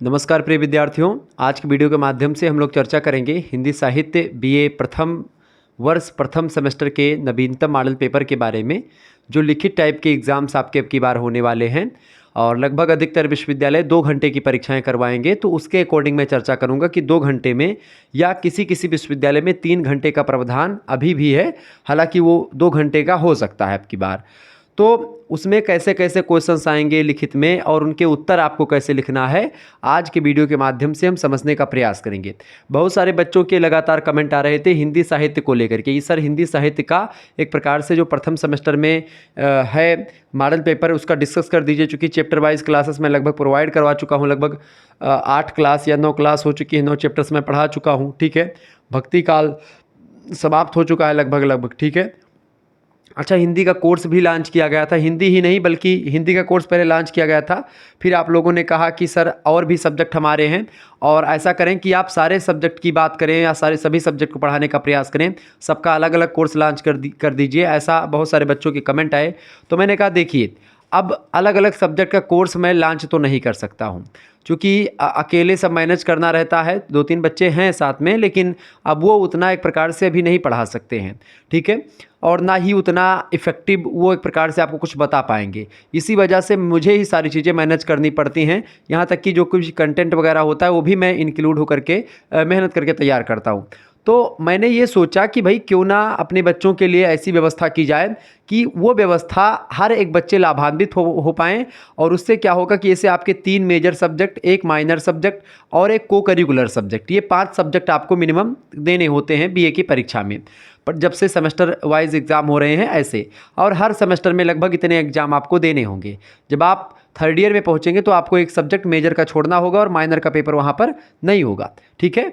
नमस्कार प्रिय विद्यार्थियों। आज की वीडियो के माध्यम से हम लोग चर्चा करेंगे हिंदी साहित्य बीए प्रथम वर्ष प्रथम सेमेस्टर के नवीनतम मॉडल पेपर के बारे में, जो लिखित टाइप के एग्ज़ाम्स आपके अब की बार होने वाले हैं और लगभग अधिकतर विश्वविद्यालय 2 घंटे की परीक्षाएं करवाएंगे। तो उसके अकॉर्डिंग मैं चर्चा करूंगा कि 2 घंटे में या किसी किसी विश्वविद्यालय में 3 घंटे का प्रावधान अभी भी है, हालांकि वो 2 घंटे का हो सकता है अब की बार। तो उसमें कैसे कैसे क्वेश्चंस आएंगे लिखित में और उनके उत्तर आपको कैसे लिखना है, आज के वीडियो के माध्यम से हम समझने का प्रयास करेंगे। बहुत सारे बच्चों के लगातार कमेंट आ रहे थे हिंदी साहित्य को लेकर के, सर हिंदी साहित्य का एक प्रकार से जो प्रथम सेमेस्टर में है मॉडल पेपर, उसका डिस्कस कर दीजिए। चूँकि चैप्टर वाइज क्लासेस मैं लगभग प्रोवाइड करवा चुका हूँ, लगभग 8 क्लास या 9 क्लास हो चुकी है, 9 चैप्टर्स मैं पढ़ा चुका हूँ। ठीक है, भक्ति काल समाप्त हो चुका है लगभग। ठीक है, अच्छा, हिंदी का कोर्स भी लॉन्च किया गया था। हिंदी ही नहीं बल्कि हिंदी का कोर्स पहले लॉन्च किया गया था, फिर आप लोगों ने कहा कि सर और भी सब्जेक्ट हमारे हैं और ऐसा करें कि आप सारे सब्जेक्ट की बात करें या सभी सब्जेक्ट को पढ़ाने का प्रयास करें, सबका अलग अलग कोर्स लॉन्च कर दीजिए। ऐसा बहुत सारे बच्चों के कमेंट आए, तो मैंने कहा देखिए, अब अलग अलग सब्जेक्ट का कोर्स मैं लॉन्च तो नहीं कर सकता हूँ, क्योंकि अकेले सब मैनेज करना रहता है। 2-3 बच्चे हैं साथ में, लेकिन अब वो उतना एक प्रकार से अभी नहीं पढ़ा सकते हैं। ठीक है, और ना ही उतना इफ़ेक्टिव वो एक प्रकार से आपको कुछ बता पाएंगे। इसी वजह से मुझे ही सारी चीज़ें मैनेज करनी पड़ती हैं, यहाँ तक कि जो कुछ कंटेंट वगैरह होता है वो भी मैं इंक्लूड होकर के मेहनत करके तैयार करता हूँ। तो मैंने ये सोचा कि भाई क्यों ना अपने बच्चों के लिए ऐसी व्यवस्था की जाए कि वो व्यवस्था हर एक बच्चे लाभान्वित हो पाएँ। और उससे क्या होगा कि ऐसे आपके 3 मेजर सब्जेक्ट, 1 माइनर सब्जेक्ट और एक को करिकुलर सब्जेक्ट, ये 5 सब्जेक्ट आपको मिनिमम देने होते हैं बीए की परीक्षा में। पर जब से सेमेस्टर वाइज एग्ज़ाम हो रहे हैं ऐसे, और हर सेमेस्टर में लगभग इतने एग्ज़ाम आपको देने होंगे। जब आप 3rd ईयर में पहुंचेंगे तो आपको एक सब्जेक्ट मेजर का छोड़ना होगा और माइनर का पेपर वहां पर नहीं होगा। ठीक है,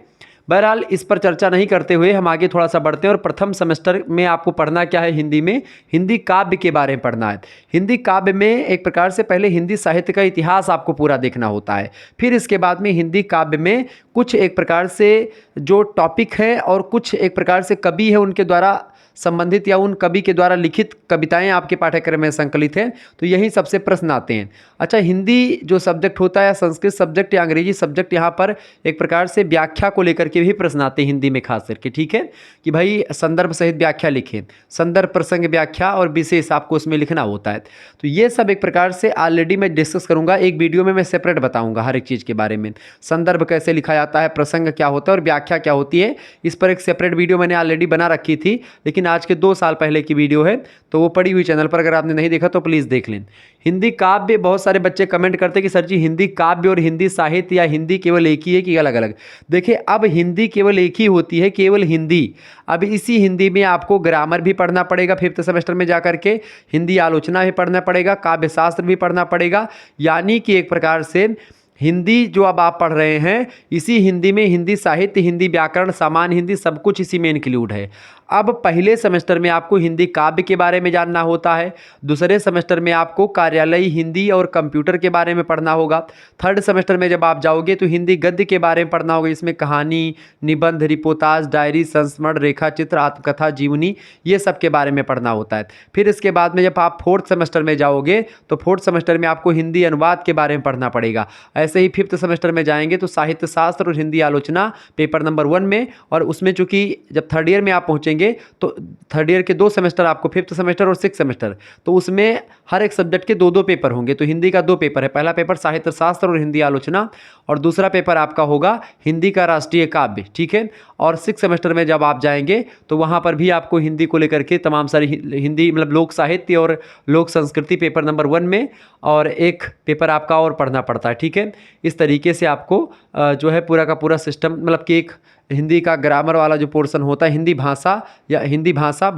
बहरहाल इस पर चर्चा नहीं करते हुए हम आगे थोड़ा सा बढ़ते हैं। और प्रथम सेमेस्टर में आपको पढ़ना क्या है, हिंदी में हिंदी काव्य के बारे में पढ़ना है। हिंदी काव्य में एक प्रकार से पहले हिंदी साहित्य का इतिहास आपको पूरा देखना होता है, फिर इसके बाद में हिंदी काव्य में कुछ एक प्रकार से जो टॉपिक है और कुछ एक प्रकार से कवि है उनके द्वारा संबंधित या उन कवि के द्वारा लिखित कविताएं आपके पाठ्यक्रम में संकलित हैं, तो यही सबसे प्रश्न आते हैं। अच्छा, हिंदी जो सब्जेक्ट होता है, संस्कृत सब्जेक्ट या अंग्रेजी सब्जेक्ट, यहाँ पर एक प्रकार से व्याख्या को लेकर के भी प्रश्न आते हैं हिंदी में खास करके। ठीक है, कि भाई संदर्भ सहित व्याख्या लिखें, संदर्भ प्रसंग व्याख्या और विशेष आपको उसमें लिखना होता है। तो ये सब एक प्रकार से ऑलरेडी मैं डिस्कस करूँगा, एक वीडियो में मैं सेपरेट बताऊँगा हर एक चीज़ के बारे में। संदर्भ कैसे लिखा जाता है, प्रसंग क्या होता है और व्याख्या क्या होती है, इस पर एक सेपरेट वीडियो मैंने ऑलरेडी बना रखी थी, लेकिन आज के 2 साल पहले की वीडियो है, तो वो पड़ी हुई चैनल पर, अगर आपने नहीं देखा तो प्लीज़ देख लें। हिंदी काव्य, बहुत सारे बच्चे कमेंट करते हैं कि सर जी हिंदी काव्य और हिंदी साहित्य या हिंदी केवल एक ही है कि अलग अलग। देखिए, अब हिंदी केवल एक ही होती है, केवल हिंदी। अब इसी हिंदी में आपको ग्रामर भी पढ़ना पड़ेगा 5th सेमेस्टर में जाकर के, हिंदी आलोचना भी पढ़ना पड़ेगा, काव्य शास्त्र भी पढ़ना पड़ेगा। यानी कि एक प्रकार से हिंदी जो अब आप पढ़ रहे हैं, इसी हिंदी में हिंदी साहित्य, हिंदी व्याकरण, सामान्य हिंदी, सब कुछ इसी में इंक्लूड है। अब पहले सेमेस्टर में आपको हिंदी काव्य के बारे में जानना होता है, दूसरे सेमेस्टर में आपको कार्यालयी हिंदी और कंप्यूटर के बारे में पढ़ना होगा, 3rd सेमेस्टर में जब आप जाओगे तो हिंदी गद्य के बारे में पढ़ना होगा। इसमें कहानी, निबंध, रिपोर्टाज, डायरी, संस्मरण, रेखा चित्र, आत्मकथा, जीवनी, ये सब के बारे में पढ़ना होता है। फिर इसके बाद में जब आप 4th सेमेस्टर में जाओगे तो 4th सेमेस्टर में आपको हिंदी अनुवाद के बारे में पढ़ना पड़ेगा। ऐसे ही 5th सेमेस्टर में जाएंगे तो साहित्य शास्त्र और हिंदी आलोचना पेपर नंबर 1 में, और उसमें चूंकि जब 3rd ईयर में आप पहुंचेंगे तो 3rd ईयर के 2 सेमेस्टर आपको, 5th सेमेस्टर और 6th सेमेस्टर, तो उसमें हर एक सब्जेक्ट के 2-2 पेपर होंगे। तो हिंदी का 2 पेपर है, पहला पेपर साहित्य शास्त्र और हिंदी आलोचना, और दूसरा पेपर आपका होगा हिंदी का राष्ट्रीय काव्य। ठीक है, और 6th सेमेस्टर में जब आप जाएंगे तो वहाँ पर भी आपको हिंदी को लेकर के तमाम सारी हिंदी मतलब लोक साहित्य और लोक संस्कृति पेपर नंबर 1 में, और एक पेपर आपका और पढ़ना पड़ता है। ठीक है, इस तरीके से आपको जो है पूरा का पूरा सिस्टम, मतलब कि एक हिंदी का ग्रामर वाला जो पोर्शन होता है, हिंदी भाषा या हिंदी भाषा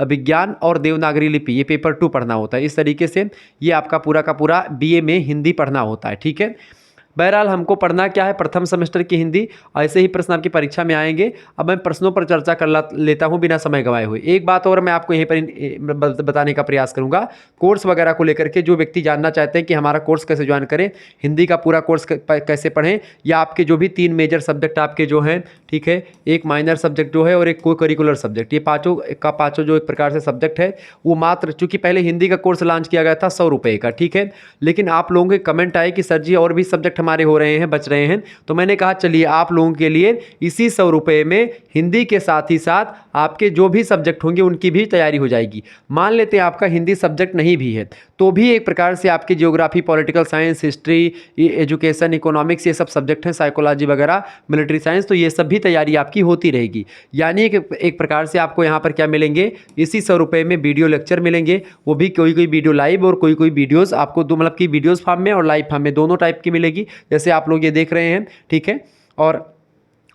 विज्ञान और देवनागरी लिपि, ये पेपर 2 पढ़ना होता है। इस तरीके से ये आपका पूरा का पूरा बीए में हिंदी पढ़ना होता है। ठीक है, बहरहाल हमको पढ़ना क्या है, प्रथम सेमेस्टर की हिंदी। ऐसे ही प्रश्न आपकी परीक्षा में आएंगे। अब मैं प्रश्नों पर चर्चा कर लेता हूं बिना समय गंवाए हुए। एक बात और मैं आपको यहीं पर बताने का प्रयास करूंगा, कोर्स वगैरह को लेकर के। जो व्यक्ति जानना चाहते हैं कि हमारा कोर्स कैसे ज्वाइन करें, हिंदी का पूरा कोर्स कैसे पढ़ें, या आपके जो भी 3 मेजर सब्जेक्ट आपके जो हैं, ठीक है, एक माइनर सब्जेक्ट जो है और एक को करिकुलर सब्जेक्ट, ये पाँचों जो एक प्रकार से सब्जेक्ट है वो मात्र, चूंकि पहले हिंदी का कोर्स लॉन्च किया गया था 100 रुपये का, ठीक है, लेकिन आप लोगों के कमेंट आए कि सर जी और भी सब्जेक्ट हमारे हो रहे हैं, बच रहे हैं। तो मैंने कहा चलिए आप लोगों के लिए इसी 100 रुपये में हिंदी के साथ ही साथ आपके जो भी सब्जेक्ट होंगे उनकी भी तैयारी हो जाएगी। मान लेते हैं आपका हिंदी सब्जेक्ट नहीं भी है तो भी एक प्रकार से आपकी geography, political science, history, education, economics, ये सब सब्जेक्ट हैं, साइकोलॉजी वगैरह, मिलिट्री साइंस, तो ये सब भी तैयारी आपकी होती रहेगी। यानी एक प्रकार से आपको यहाँ पर क्या मिलेंगे, इसी 100 रुपये में वीडियो लेक्चर मिलेंगे, वो भी कोई कोई वीडियो लाइव और कोई कोई वीडियोज़ आपको दो, मतलब कि वीडियोज़ फॉर्म में और लाइव फॉर्म में दोनों टाइप की मिलेगी, जैसे आप लोग ये देख रहे हैं, ठीक है। और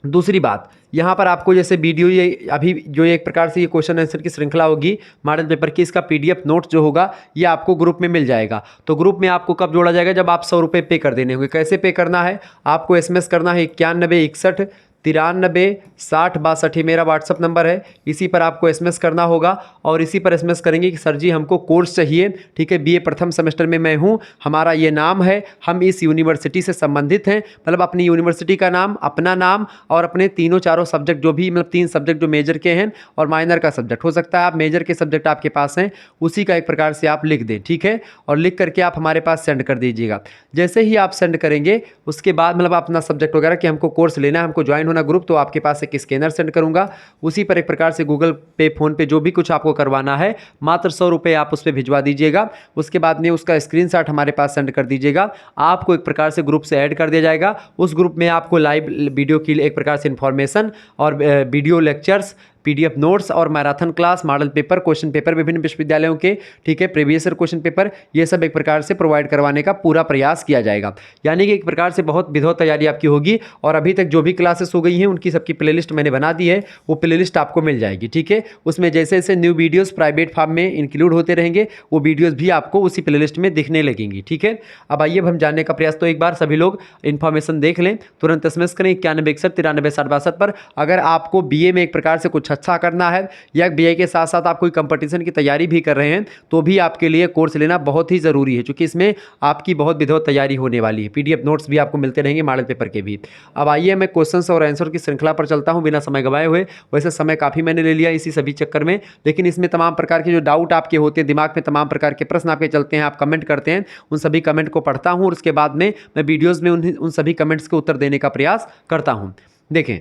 दूसरी बात, यहाँ पर आपको जैसे वीडियो, ये अभी जो एक प्रकार से ये क्वेश्चन आंसर की श्रृंखला होगी मॉडल पेपर की, इसका पीडीएफ नोट्स जो होगा ये आपको ग्रुप में मिल जाएगा। तो ग्रुप में आपको कब जोड़ा जाएगा, जब आप 100 रुपये पे कर देने होंगे। कैसे पे करना है, आपको एसएमएस करना है 9161 93 60 62, मेरा व्हाट्सअप नंबर है, इसी पर आपको एसएमएस करना होगा और इसी पर एसएमएस करेंगे कि सर जी हमको कोर्स चाहिए, ठीक है, बीए प्रथम सेमेस्टर में मैं हूँ, हमारा ये नाम है, हम इस यूनिवर्सिटी से संबंधित हैं, मतलब अपनी यूनिवर्सिटी का नाम, अपना नाम और अपने तीनों चारों सब्जेक्ट जो भी, मतलब 3 सब्जेक्ट जो मेजर के हैं और माइनर का सब्जेक्ट हो सकता है, आप मेजर के सब्जेक्ट आपके पास हैं उसी का एक प्रकार से आप लिख दें, ठीक है, और लिख करके आप हमारे पास सेंड कर दीजिएगा। जैसे ही आप सेंड करेंगे उसके बाद मतलब अपना सब्जेक्ट वगैरह कि हमको कोर्स लेना है, हमको ज्वाइन होना ग्रुप, तो आपके पास एक स्कैनर सेंड करूंगा, उसी पर एक प्रकार से गूगल पे, फोन पे जो भी कुछ आपको करवाना है, मात्र 100 रुपये आप उस पर भिजवा दीजिएगा। उसके बाद में उसका स्क्रीनशॉट हमारे पास सेंड कर दीजिएगा, आपको एक प्रकार से ग्रुप से ऐड कर दिया जाएगा। उस ग्रुप में आपको लाइव वीडियो की एक प्रकार से इंफॉर्मेशन और वीडियो लेक्चर्स, पीडीएफ नोट्स और marathon class, model paper, question paper विभिन्न विश्वविद्यालयों के, ठीक है, प्रीवियस ईयर क्वेश्चन पेपर, ये सब एक प्रकार से प्रोवाइड करवाने का पूरा प्रयास किया जाएगा। यानी कि एक प्रकार से बहुत विधिवत तैयारी आपकी होगी। और अभी तक जो भी क्लासेस हो गई हैं उनकी सबकी प्लेलिस्ट मैंने बना दी है, वो प्लेलिस्ट आपको मिल जाएगी, ठीक है। उसमें जैसे जैसे न्यू वीडियोस प्राइवेट फॉर्म में इंक्लूड होते रहेंगे, वो वीडियोस भी आपको उसी प्लेलिस्ट में दिखने लगेंगी, ठीक है। अब आइए अब हम जानने का प्रयास, तो एक बार सभी लोग इन्फॉर्मेशन देख लें, तुरंत एसएमएस करें 9161 93 60 62 पर। अगर आपको बीए में एक प्रकार से कुछ अच्छा करना है या बीए के साथ साथ आप कोई कंपटीशन की तैयारी भी कर रहे हैं तो भी आपके लिए कोर्स लेना बहुत ही ज़रूरी है, क्योंकि इसमें आपकी बहुत विधिवत तैयारी होने वाली है। पीडीएफ नोट्स भी आपको मिलते रहेंगे, मॉडल पेपर के भी। अब आइए मैं क्वेश्चंस और आंसर की श्रृंखला पर चलता हूं बिना समय गंवाए हुए। वैसे समय काफ़ी मैंने ले लिया इसी सभी चक्कर में, लेकिन इसमें तमाम प्रकार के जो डाउट आपके होते हैं, दिमाग में तमाम प्रकार के प्रश्न आपके चलते हैं, आप कमेंट करते हैं, उन सभी कमेंट को पढ़ता हूँ और उसके बाद में मैं वीडियोज़ में उन सभी कमेंट्स के उत्तर देने का प्रयास करता हूँ। देखें,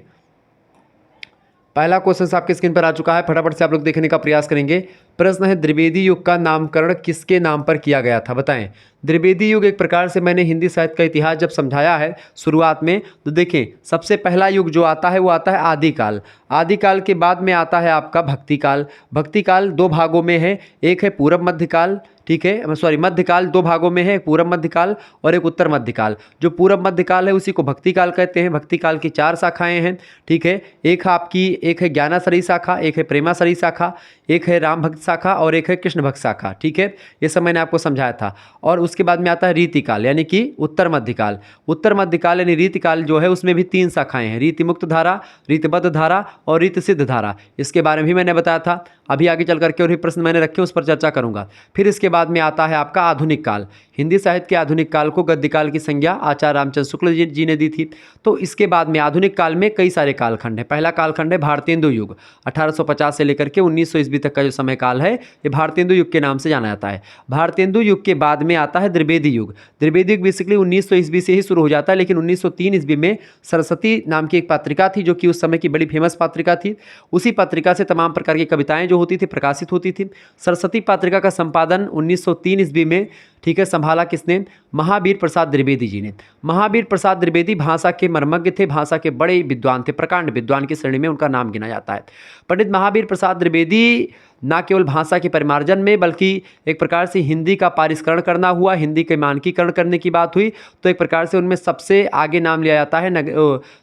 पहला क्वेश्चन आपके स्क्रीन पर आ चुका है, फटाफट से आप लोग देखने का प्रयास करेंगे। प्रश्न है, द्विवेदी युग का नामकरण किसके नाम पर किया गया था, बताएं। द्विवेदी युग एक प्रकार से मैंने हिंदी साहित्य का इतिहास जब समझाया है शुरुआत में, तो देखें सबसे पहला युग जो आता है वो आता है आदिकाल। आदिकाल के बाद में आता है आपका भक्तिकाल। भक्तिकाल 2 भागों में है, एक है पूर्व मध्यकाल, ठीक है, सॉरी मध्यकाल 2 भागों में है, पूर्व मध्यकाल और एक उत्तर मध्यकाल। जो पूर्व मध्यकाल है उसी को भक्तिकाल कहते हैं। भक्तिकाल की 4 शाखाएं हैं, ठीक है, एक है ज्ञानाश्रयी शाखा, एक है प्रेमाश्रयी शाखा, एक है राम भक्त शाखा और एक है कृष्ण भक्त शाखा, ठीक है, ये सब मैंने आपको समझाया था। और उसके बाद में आता है रीतिकाल यानी कि उत्तर मध्यकाल। उत्तर मध्यकाल यानी रीतिकाल जो है उसमें भी 3 शाखाएं हैं, रीति मुक्त धारा, रीतिबद्ध धारा और रीति सिद्ध धारा। इसके बारे में भी मैंने बताया था। अभी आगे चल करके और भी प्रश्न मैंने रखे उस पर चर्चा करूंगा। फिर इसके बाद में आता है आपका आधुनिक काल। हिंदी साहित्य के आधुनिक काल को गद्य काल की संज्ञा आचार्य रामचंद्र शुक्ल जी ने दी थी। तो इसके बाद में आधुनिक काल में कई सारे कालखंड हैं। पहला कालखंड है भारतेंदु युग, 1850 से लेकर के 1900 ईस्वी तक का जो समय काल है ये भारतेंदु युग के नाम से जाना जाता है। भारतेंदु युग के बाद में आता है द्विवेदी युग। द्विवेदी युग बेसिकली 1900 ईस्वी से ही शुरू हो जाता है, लेकिन 1903 ईस्वी में सरस्वती नाम की एक पत्रिका थी जो कि उस समय की बड़ी फेमस पत्रिका थी। उसी पत्रिका से तमाम प्रकार की कविताएं जो होती थी प्रकाशित होती थी। सरस्वती पत्रिका का संपादन 1903 ईस्वी में, ठीक है, संभाला किसने, महावीर प्रसाद द्विवेदी जी ने। महावीर प्रसाद द्विवेदी भाषा के मर्मज्ञ थे, भाषा के बड़े विद्वान थे, प्रकांड विद्वान की श्रेणी में उनका नाम गिना जाता है। पंडित महावीर प्रसाद द्विवेदी ना केवल भाषा के परिमार्जन में बल्कि एक प्रकार से हिंदी का पारिष्करण करना हुआ, हिंदी के मानकीकरण करने की बात हुई, तो एक प्रकार से उनमें सबसे आगे नाम लिया जाता है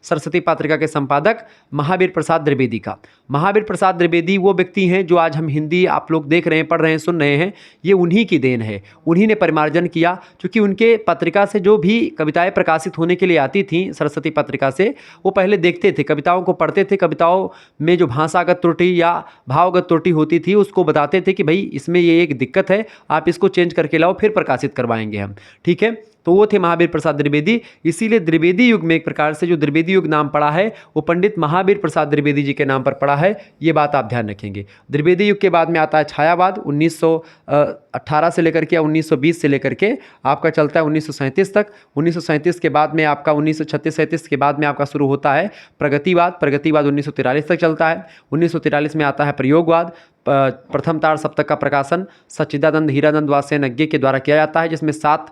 सरस्वती पत्रिका के संपादक महावीर प्रसाद द्विवेदी का। महावीर प्रसाद द्विवेदी वो व्यक्ति हैं जो आज हम हिंदी आप लोग देख रहे हैं, पढ़ रहे हैं, सुन रहे हैं, ये उन्हीं की देन है। उन्हीं ने परिमार्जन किया, क्योंकि उनके पत्रिका से जो भी कविताएं प्रकाशित होने के लिए आती थी सरस्वती पत्रिका से, वो पहले देखते थे, कविताओं को पढ़ते थे, कविताओं में जो भाषागत त्रुटि या भावगत त्रुटि होती थी थी उसको बताते थे कि भाई इसमें ये एक दिक्कत है, आप इसको चेंज करके लाओ, फिर प्रकाशित करवाएंगे हम, ठीक है। तो वो थे महावीर प्रसाद द्विवेदी। इसीलिए द्विवेदी युग में एक प्रकार से जो द्विवेदी युग नाम पड़ा है वो पंडित महावीर प्रसाद द्विवेदी जी के नाम पर पड़ा है, ये बात आप ध्यान रखेंगे। द्विवेदी युग के बाद में आता है छायावाद, 1918 से लेकर के 1920 से लेकर के आपका चलता है 1937 तक। 1937 के बाद में आपका 1936-37 के बाद में आपका शुरू होता है प्रगतिवाद। प्रगतिवाद 1943 तक चलता है। 1943 में आता है प्रयोगवाद। प्रथम तार सप्तक का प्रकाशन सच्चिदानंद हीरानंद वात्स्ययज्ञ के द्वारा किया जाता है, जिसमें 7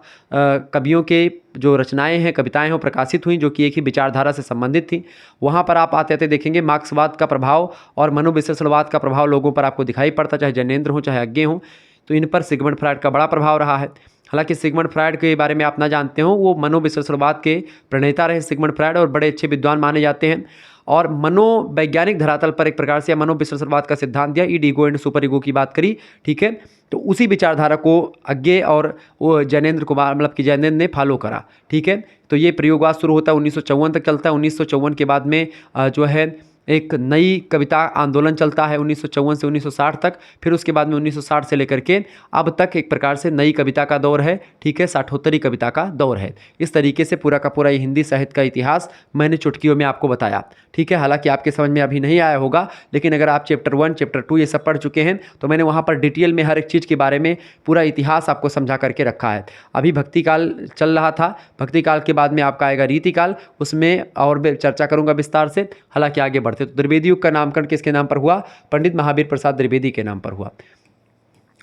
कवियों के जो रचनाएं हैं, कविताएं हैं, प्रकाशित हुई, जो कि एक ही विचारधारा से संबंधित थी। वहाँ पर आप आते आते देखेंगे मार्क्सवाद का प्रभाव और मनोविश्लेषणवाद का प्रभाव लोगों पर आपको दिखाई पड़ता, चाहे जैनेन्द्र हो चाहे अज्ञे हो। तो इन पर सिगमंड फ्रायड का बड़ा प्रभाव रहा है। हालांकि सिगमंड फ्रायड के बारे में आप ना जानते हो, वो मनोविश्लेषणवाद के प्रणेता रहे सिगमंड फ्रायड और बड़े अच्छे विद्वान माने जाते हैं। और मनोवैज्ञानिक धरातल पर एक प्रकार से मनोविश्लेषणवाद का सिद्धांत दिया, ईड ईगो एंड सुपर ईगो की बात करी, ठीक है। तो उसी विचारधारा को अज्ञे और वो जैनेन्द्र कुमार मतलब कि जैनेन्द्र ने फॉलो करा, ठीक है। तो ये प्रयोगवाद शुरू होता है 1954 तक चलता है। 1954 के बाद में जो है एक नई कविता आंदोलन चलता है 1954 से 1960 तक। फिर उसके बाद में 1960 से लेकर के अब तक एक प्रकार से नई कविता का दौर है, ठीक है, साठोत्तरी कविता का दौर है। इस तरीके से पूरा का पूरा ये हिंदी साहित्य का इतिहास मैंने चुटकियों में आपको बताया, ठीक है। हालांकि आपके समझ में अभी नहीं आया होगा, लेकिन अगर आप चैप्टर 1 चैप्टर 2 ये सब पढ़ चुके हैं तो मैंने वहाँ पर डिटेल में हर एक चीज़ के बारे में पूरा इतिहास आपको समझा करके रखा है। अभी भक्ति काल चल रहा था, भक्ति काल के बाद में आपका आएगा रीति काल, उसमें और भी चर्चा करूँगा विस्तार से। हालांकि आगे बढ़ते तो द्विवेदी युग का नामकरण किसके नाम पर हुआ? पंडित महावीर प्रसाद द्विवेदी के नाम पर हुआ।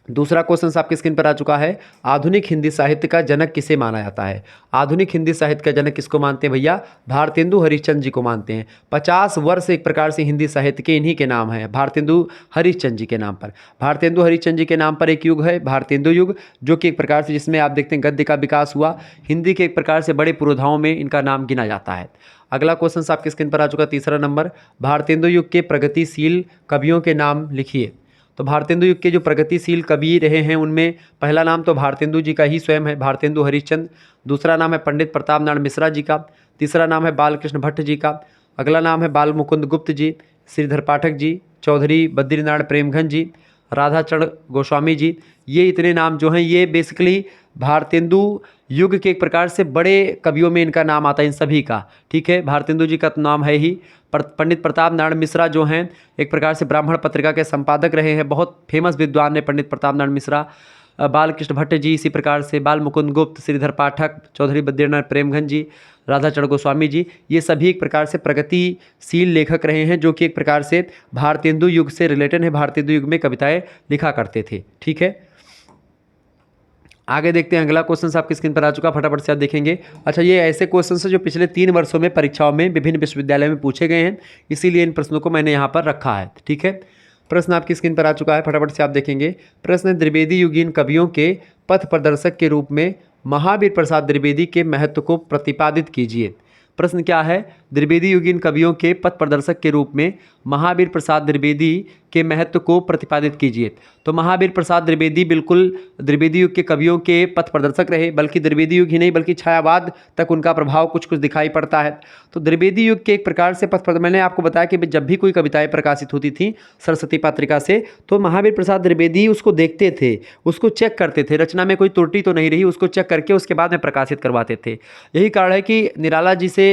दूसरा क्वेश्चन आपकी स्क्रीन पर आ चुका है, आधुनिक हिंदी साहित्य का जनक किसे माना जाता है? आधुनिक हिंदी साहित्य का जनक किसको मानते हैं भैया? भारतेंदु हरिश्चंद्र जी को मानते हैं। 50 वर्ष एक प्रकार से हिंदी साहित्य के इन्हीं के नाम है, भारतेंदु हरिश्चंद्र जी के नाम पर। भारतेंदु हरिश्चंद्र जी के नाम पर एक युग है भारतेंदु युग, जो कि एक प्रकार से जिसमें आप देखते हैं गद्य का विकास हुआ। हिंदी के एक प्रकार से बड़े पुरोधाओं में इनका नाम गिना जाता है। अगला क्वेश्चन आपकी स्क्रीन पर आ चुका, तीसरा नंबर, भारतेंदु युग के प्रगतिशील कवियों के नाम लिखिए। तो भारतेंदु युग के जो प्रगतिशील कवि रहे हैं उनमें पहला नाम तो भारतेंदु जी का ही स्वयं है, भारतेंदु हरिश्चंद्र। दूसरा नाम है पंडित प्रताप नारायण मिश्रा जी का। तीसरा नाम है बालकृष्ण भट्ट जी का। अगला नाम है बाल मुकुंद गुप्त जी, श्रीधर पाठक जी, चौधरी बद्रीनारायण प्रेमघन जी, राधाचरण गोस्वामी जी। ये इतने नाम जो हैं ये बेसिकली भारतेंदु युग के एक प्रकार से बड़े कवियों में इनका नाम आता है, इन सभी का, ठीक है। भारतेंदु जी का तो नाम है ही। पंडित प्रताप नारायण मिश्रा जो हैं एक प्रकार से ब्राह्मण पत्रिका के संपादक रहे हैं, बहुत फेमस विद्वान है पंडित प्रताप नारायण मिश्रा। बालकृष्ण भट्ट जी इसी प्रकार से, बाल मुकुंद गुप्त, श्रीधर पाठक, चौधरी बद्रीनारायण प्रेमघन जी, राधाचरण गोस्वामी जी, ये सभी एक प्रकार से प्रगतिशील लेखक रहे हैं जो कि एक प्रकार से भारतेंदु युग से रिलेटेड है, भारतेंदु युग में कविताएं लिखा करते थे, ठीक है। आगे देखते हैं, अगला क्वेश्चन आपकी स्क्रीन पर आ चुका, फटाफट से आप देखेंगे। अच्छा, ये ऐसे क्वेश्चन हैं जो पिछले 3 वर्षों में परीक्षाओं में विभिन्न विश्वविद्यालयों में पूछे गए हैं, इसीलिए इन प्रश्नों को मैंने यहाँ पर रखा है, ठीक है। प्रश्न आपकी स्क्रीन पर आ चुका है, फटाफट से आप देखेंगे। प्रश्न है, द्विवेदी युगीन कवियों के पथ प्रदर्शक के रूप में महावीर प्रसाद द्विवेदी के महत्व को प्रतिपादित कीजिए। प्रश्न क्या है? द्विवेदी युगीन कवियों के पथ प्रदर्शक के रूप में महावीर प्रसाद द्विवेदी के महत्व को प्रतिपादित कीजिए। तो महावीर प्रसाद द्विवेदी बिल्कुल द्विवेदी युग के कवियों के पथ प्रदर्शक रहे, बल्कि द्विवेदी युग ही नहीं बल्कि छायावाद तक उनका प्रभाव कुछ कुछ दिखाई पड़ता है। तो द्विवेदी युग के एक प्रकार से मैंने आपको बताया कि जब भी कोई कविताएं प्रकाशित होती थी सरस्वती पत्रिका से, तो महावीर प्रसाद द्विवेदी उसको देखते थे, उसको चेक करते थे, रचना में कोई त्रुटि तो नहीं रही, उसको चेक करके उसके बाद में प्रकाशित करवाते थे। यही कारण है कि निराला जी से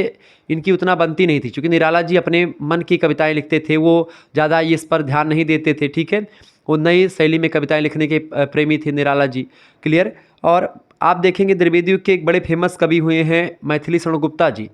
इनकी उतना बनती नहीं थी, क्योंकि निराला जी अपने मन की कविताएं लिखते थे, वो ज़्यादा इस पर ध्यान नहीं देते थे, ठीक है। वो नई शैली में कविताएं लिखने के प्रेमी थे निराला जी, क्लियर। और आप देखेंगे द्विवेदी युग के एक बड़े फेमस कवि हुए हैं मैथिली शरण गुप्ता जी।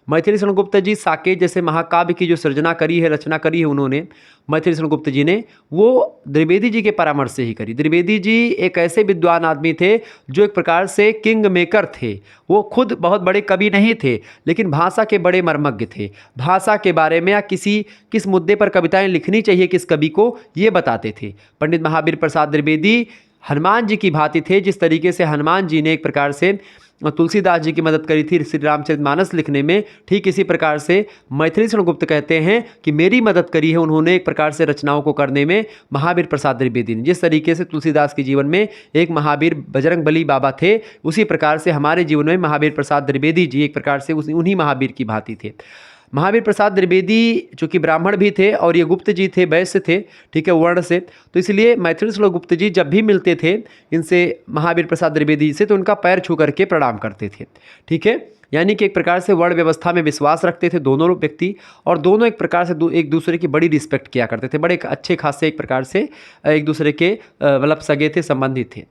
मैथिली शरण गुप्ता जी साकेत जैसे महाकाव्य की जो सृजना करी है, रचना करी है उन्होंने, मैथिली शरण गुप्त जी ने, वो द्विवेदी जी के परामर्श से ही करी। द्विवेदी जी एक ऐसे विद्वान आदमी थे जो एक प्रकार से किंग मेकर थे। वो खुद बहुत बड़े कवि नहीं थे, लेकिन भाषा के बड़े मर्मज्ञ थे। भाषा के बारे में या किस मुद्दे पर कविताएं लिखनी चाहिए किस कवि को, ये बताते थे। पंडित महावीर प्रसाद द्विवेदी हनुमान जी की भांति थे, जिस तरीके से हनुमान जी ने एक प्रकार से तुलसीदास जी की मदद करी थी श्री रामचरितमानस लिखने में, ठीक इसी प्रकार से मैथिली शरण गुप्त कहते हैं कि मेरी मदद करी है उन्होंने एक प्रकार से रचनाओं को करने में महावीर प्रसाद द्विवेदी ने। जिस तरीके से तुलसीदास के जीवन में एक महावीर बजरंगबली बाबा थे, उसी प्रकार से हमारे जीवन में महावीर प्रसाद द्विवेदी जी एक प्रकार से उन्हीं महावीर की भांति थे। महावीर प्रसाद द्विवेदी चूँकि ब्राह्मण भी थे और ये गुप्त जी थे, वैश्य थे, ठीक है, वर्ण से, तो इसलिए मैथिल श्लोक गुप्त जी जब भी मिलते थे इनसे महावीर प्रसाद द्विवेदी से तो उनका पैर छू करके प्रणाम करते थे, ठीक है। यानी कि एक प्रकार से वर्ण व्यवस्था में विश्वास रखते थे दोनों व्यक्ति, और दोनों एक प्रकार से एक दूसरे की बड़ी रिस्पेक्ट किया करते थे, बड़े अच्छे खासे एक प्रकार से एक दूसरे के मतलब सगे थे, संबंधित थे।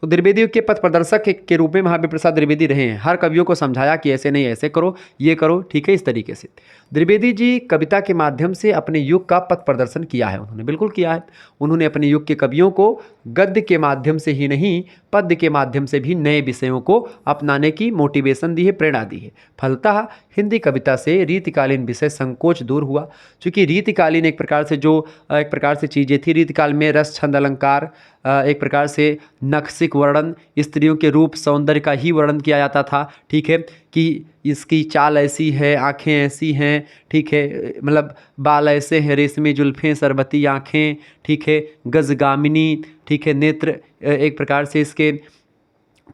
तो द्विवेदी के पथ प्रदर्शक के रूप में महावीर प्रसाद द्विवेदी रहे हैं। हर कवियों को समझाया कि ऐसे नहीं, ऐसे करो, ये करो, ठीक है, इस तरीके से। द्विवेदी जी कविता के माध्यम से अपने युग का पथ प्रदर्शन किया है, उन्होंने बिल्कुल किया है। उन्होंने अपने युग के कवियों को गद्य के माध्यम से ही नहीं, पद्य के माध्यम से भी नए विषयों को अपनाने की मोटिवेशन दी है, प्रेरणा दी है। फलतः हिंदी कविता से रीतिकालीन विषय संकोच दूर हुआ, क्योंकि रीतिकालीन एक प्रकार से जो एक प्रकार से चीज़ें थी, रीतिकाल में रस, छंद, अलंकार, एक प्रकार से नक्सिक वर्णन, स्त्रियों के रूप सौंदर्य का ही वर्णन किया जाता था, ठीक है, कि इसकी चाल ऐसी है, आँखें ऐसी हैं, ठीक है, मतलब बाल ऐसे हैं, रेशमी जुल्फ़ें, शरबती आँखें, ठीक है, गजगामिनी, ठीक है, नेत्र एक प्रकार से इसके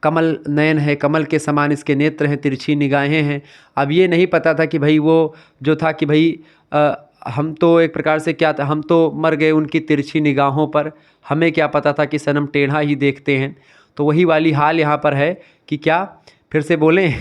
कमल नयन है, कमल के समान इसके नेत्र हैं, तिरछी निगाहें हैं। अब ये नहीं पता था कि भाई वो जो था कि भाई हम तो एक प्रकार से क्या था, हम तो मर गए उनकी तिरछी निगाहों पर, हमें क्या पता था कि सनम टेढ़ा ही देखते हैं। तो वही वाली हाल यहाँ पर है कि क्या, फिर से बोलें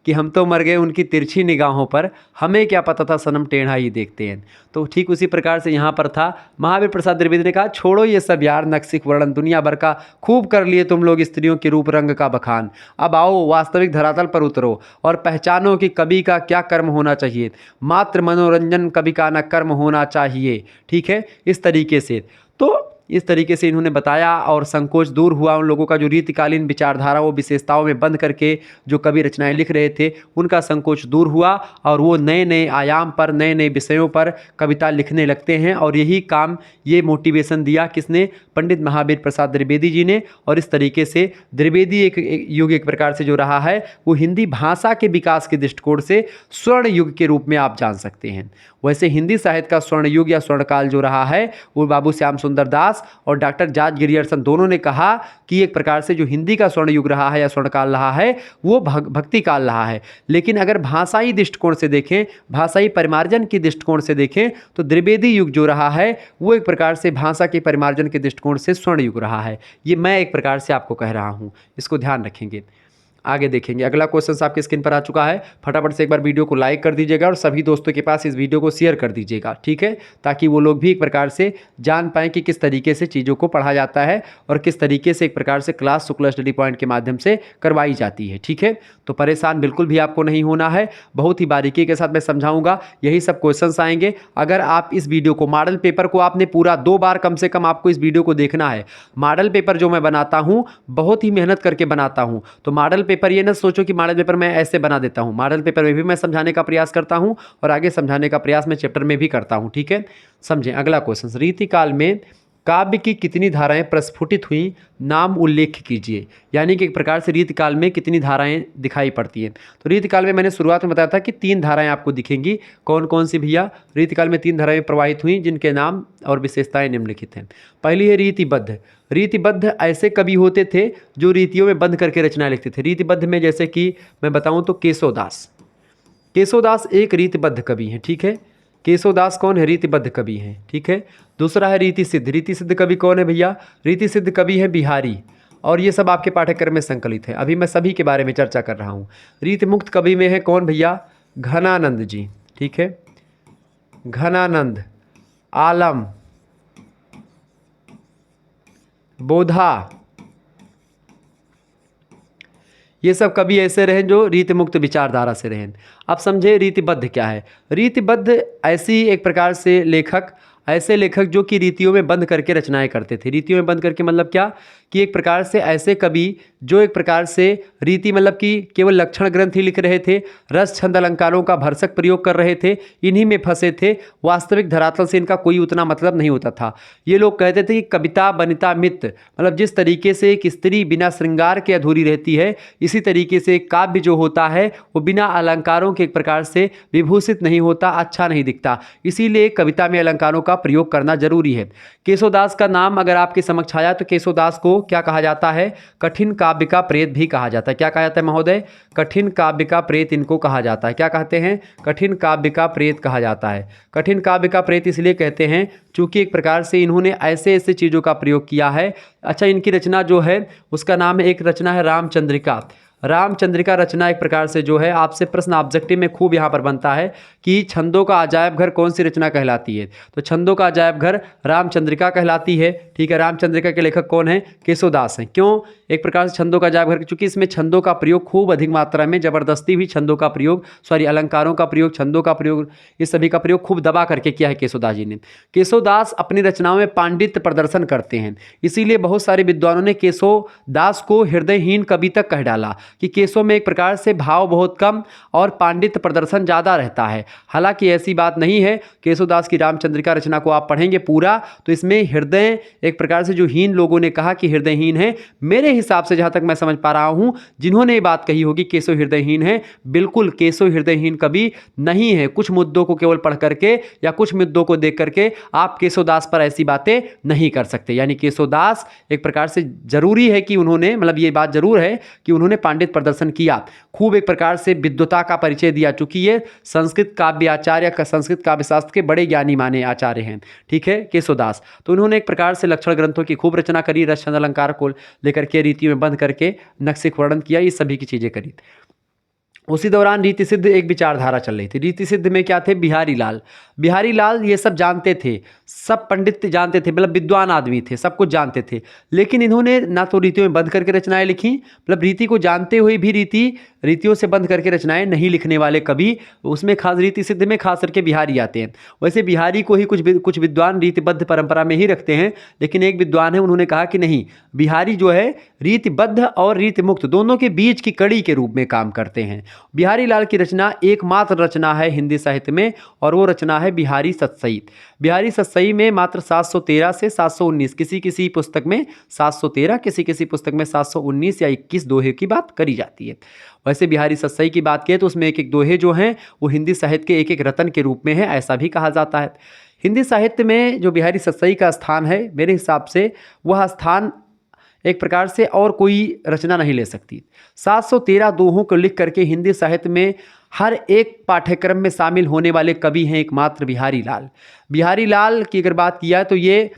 कि हम तो मर गए उनकी तिरछी निगाहों पर, हमें क्या पता था सनम टेढ़ा ही देखते हैं। तो ठीक उसी प्रकार से यहाँ पर था। महावीर प्रसाद द्विवेदी ने कहा, छोड़ो ये सब यार, नक्सिक वर्णन दुनिया भर का खूब कर लिए तुम लोग स्त्रियों के रूप रंग का बखान। अब आओ वास्तविक धरातल पर उतरो और पहचानो कि कवि का क्या कर्म होना चाहिए। मात्र मनोरंजन कवि का न कर्म होना चाहिए, ठीक है, इस तरीके से। तो इस तरीके से इन्होंने बताया और संकोच दूर हुआ उन लोगों का, जो रीतिकालीन विचारधारा वो विशेषताओं में बंद करके जो कवि रचनाएं लिख रहे थे, उनका संकोच दूर हुआ और वो नए नए आयाम पर, नए नए विषयों पर कविता लिखने लगते हैं। और यही काम, ये मोटिवेशन दिया किसने, पंडित महावीर प्रसाद द्विवेदी जी ने। और इस तरीके से द्विवेदी एक युग एक प्रकार से जो रहा है वो हिंदी भाषा के विकास के दृष्टिकोण से स्वर्ण युग के रूप में आप जान सकते हैं। वैसे हिंदी साहित्य का स्वर्ण युग या स्वर्णकाल जो रहा है वो बाबू श्याम सुंदर दास और डॉक्टर जॉर्ज गिरियर्सन दोनों ने कहा कि एक प्रकार से जो हिंदी का स्वर्ण युग रहा है या स्वर्णकाल रहा है वो भक्ति काल रहा है। लेकिन अगर भाषाई दृष्टिकोण से देखें, भाषाई परिमार्जन के दृष्टिकोण से देखें, तो द्विवेदी युग जो रहा है वो एक प्रकार से भाषा के परिमार्जन के दृष्टिकोण से स्वर्ण युग रहा है। ये मैं एक प्रकार से आपको कह रहा हूँ, इसको ध्यान रखेंगे। आगे देखेंगे, अगला क्वेश्चन आपकी स्क्रीन पर आ चुका है। फटाफट से एक बार वीडियो को लाइक कर दीजिएगा और सभी दोस्तों के पास इस वीडियो को शेयर कर दीजिएगा, ठीक है, ताकि वो लोग भी एक प्रकार से जान पाएँ कि किस तरीके से चीज़ों को पढ़ा जाता है और किस तरीके से एक प्रकार से क्लास शुक्ला स्टडी पॉइंट के माध्यम से करवाई जाती है, ठीक है। तो परेशान बिल्कुल भी आपको नहीं होना है, बहुत ही बारीकी के साथ मैं समझाऊंगा, यही सब क्वेश्चंस आएंगे। अगर आप इस वीडियो को, मॉडल पेपर को आपने पूरा 2 बार कम से कम आपको इस वीडियो को देखना है। मॉडल पेपर जो मैं बनाता हूँ बहुत ही मेहनत करके बनाता हूँ। तो मॉडल पेपर ये ना सोचो कि मॉडल पेपर मैं ऐसे बना देता हूँ, मॉडल पेपर में भी मैं समझाने का प्रयास करता हूँ और आगे समझाने का प्रयास मैं चैप्टर में भी करता हूँ, ठीक है। समझें अगला क्वेश्चन, रीतिकाल में काव्य की कितनी धाराएं प्रस्फुटित हुई, नाम उल्लेख कीजिए। यानी कि एक प्रकार से रीतिकाल में कितनी धाराएं दिखाई पड़ती हैं। तो रीतिकाल में मैंने शुरुआत में बताया था कि 3 धाराएं आपको दिखेंगी। कौन कौन सी भैया? रीतिकाल में 3 धाराएं प्रवाहित हुई जिनके नाम और विशेषताएं निम्नलिखित हैं। पहली है रीतिबद्ध। रीतिबद्ध ऐसे कवि होते थे जो रीतियों में बंध करके रचना लिखते थे। रीतिबद्ध में जैसे कि मैं बताऊँ तो केशवदास। केशवदास एक रीतिबद्ध कवि हैं, ठीक है। केशवदास कौन है? रीतिबद्ध कवि हैं, ठीक है। दूसरा है रीति सिद्ध। रीति सिद्ध कवि कौन है भैया? रीति सिद्ध कवि है बिहारी। और ये सब आपके पाठ्यक्रम में संकलित है, अभी मैं सभी के बारे में चर्चा कर रहा हूँ। रीति मुक्त कवि में है कौन भैया? घनानंद जी, ठीक है। घनानंद, आलम, बोधा, ये सब कवि ऐसे रहे जो रीति मुक्त विचारधारा से रहे। अब समझे रीतिबद्ध क्या है। रीतिबद्ध ऐसी एक प्रकार से लेखक, ऐसे लेखक जो कि रीतियों में बंद करके रचनाएं करते थे। रीतियों में बंद करके मतलब क्या कि एक प्रकार से ऐसे कवि जो एक प्रकार से रीति मतलब कि केवल लक्षण ग्रंथ ही लिख रहे थे, रस छंद अलंकारों का भरसक प्रयोग कर रहे थे, इन्हीं में फंसे थे। वास्तविक धरातल से इनका कोई उतना मतलब नहीं होता था। ये लोग कहते थे कि कविता बनिता मित, मतलब जिस तरीके से एक स्त्री बिना श्रृंगार के अधूरी रहती है, इसी तरीके से काव्य जो होता है वो बिना अलंकारों के एक प्रकार से विभूषित नहीं होता, अच्छा नहीं दिखता। इसीलिए कविता में अलंकारों का प्रयोग करना जरूरी है। केशवदास का नाम अगर आपके समक्ष आया तो केशवदास को क्या कहा जाता है? कठिन काव्य काव्य का प्रेत भी कहा जाता है। क्या कहा जाता है महोदय? कठिन काव्य का प्रेत इनको कहा जाता है। क्या कहते हैं? कठिन काव्य का प्रेत कहा जाता है। कठिन काव्य का प्रेत इसलिए कहते हैं चूँकि एक प्रकार से इन्होंने ऐसे ऐसे चीज़ों का प्रयोग किया है। अच्छा, इनकी रचना जो है उसका नाम है, एक रचना है रामचंद्रिका। रामचंद्रिका रचना एक प्रकार से जो है आपसे प्रश्न ऑब्जेक्टिव में खूब यहाँ पर बनता है कि छंदों का अजायब घर कौन सी रचना कहलाती है? तो छंदों का अजायब घर रामचंद्रिका कहलाती है। ठीक है, रामचंद्रिका के लेखक कौन है? केशवदास हैं। क्यों एक प्रकार से छंदों का अजायब घर? क्योंकि इसमें छंदों का प्रयोग खूब अधिक मात्रा में, जबरदस्ती भी छंदों का प्रयोग, अलंकारों का प्रयोग, छंदों का प्रयोग, इस सभी का प्रयोग खूब दबा करके किया है केशवदास जी ने। केशवदास अपनी रचनाओं में पांडित्य प्रदर्शन करते हैं, इसीलिए बहुत सारे विद्वानों ने केशवदास को हृदयहीन कवि तक कह डाला कि केशव में एक प्रकार से भाव बहुत कम और पांडित्य प्रदर्शन ज़्यादा रहता है। हालांकि ऐसी बात नहीं है। केशवदास की रामचंद्रिका रचना को आप पढ़ेंगे पूरा तो इसमें हृदय एक प्रकार से जो हीन लोगों ने कहा कि हृदयहीन है, मेरे हिसाब से जहाँ तक मैं समझ पा रहा हूँ, जिन्होंने ये बात कही होगी केशव हृदयहीन है, बिल्कुल केशव हृदयहीन कवि नहीं है। कुछ मुद्दों को केवल पढ़ करके या कुछ मुद्दों को देख करके आप केशवदास पर ऐसी बातें नहीं कर सकते। यानी केशवदास एक प्रकार से जरूरी है कि उन्होंने, मतलब ये बात जरूर है कि उन्होंने पांडित्य प्रदर्शन किया, खूब एक प्रकार से विद्वता का परिचय दिया, चूंकि ये संस्कृत काव्य आचार्य का, संस्कृत काव्य शास्त्र के बड़े ज्ञानी माने आचार्य हैं। ठीक है, केशवदास। तो उन्होंने एक प्रकार से लक्षण ग्रंथों की खूब रचना करी, रस छंद अलंकार को लेकर के रीतियों में बंध करके नक्शिक वर्णन किया, ये सभी की चीजें करी। उसी दौरान रीति सिद्ध एक विचारधारा चल रही थी। रीति सिद्ध में क्या थे? बिहारी लाल। बिहारी लाल ये सब जानते थे, सब पंडित जानते थे, मतलब विद्वान आदमी थे, सब कुछ जानते थे, लेकिन इन्होंने ना तो रीतियों में बंध करके रचनाएं लिखी, मतलब रीति को जानते हुए भी रीतियों से बंध करके रचनाएं नहीं लिखने वाले कवि, उसमें खास रीति सिद्ध में खास करके बिहारी आते हैं। वैसे बिहारी को ही कुछ विद्वान रीतिबद्ध परंपरा में ही रखते हैं, लेकिन एक विद्वान है, उन्होंने कहा कि नहीं, बिहारी जो है रीतिबद्ध और रीति मुक्त दोनों के बीच की कड़ी के रूप में काम करते हैं। बिहारी लाल की रचना एकमात्र रचना है हिंदी साहित्य में, और वो रचना है बिहारी सतसई। बिहारी सतसई में मात्र 713 से 719, किसी किसी पुस्तक में 713, किसी किसी पुस्तक में 719 या 21 दोहे की बात करी जाती है। वैसे बिहारी सतसई की बात करें तो उसमें एक एक दोहे जो हैं वो हिंदी साहित्य के एक एक रत्न के रूप में है, ऐसा भी कहा जाता है। हिंदी साहित्य में जो बिहारी सतसई का स्थान है, मेरे हिसाब से वह स्थान एक प्रकार से और कोई रचना नहीं ले सकती। 713 दोहों को लिख करके हिंदी साहित्य में हर एक पाठ्यक्रम में शामिल होने वाले कवि हैं एकमात्र बिहारी लाल। बिहारी लाल की अगर बात किया तो ये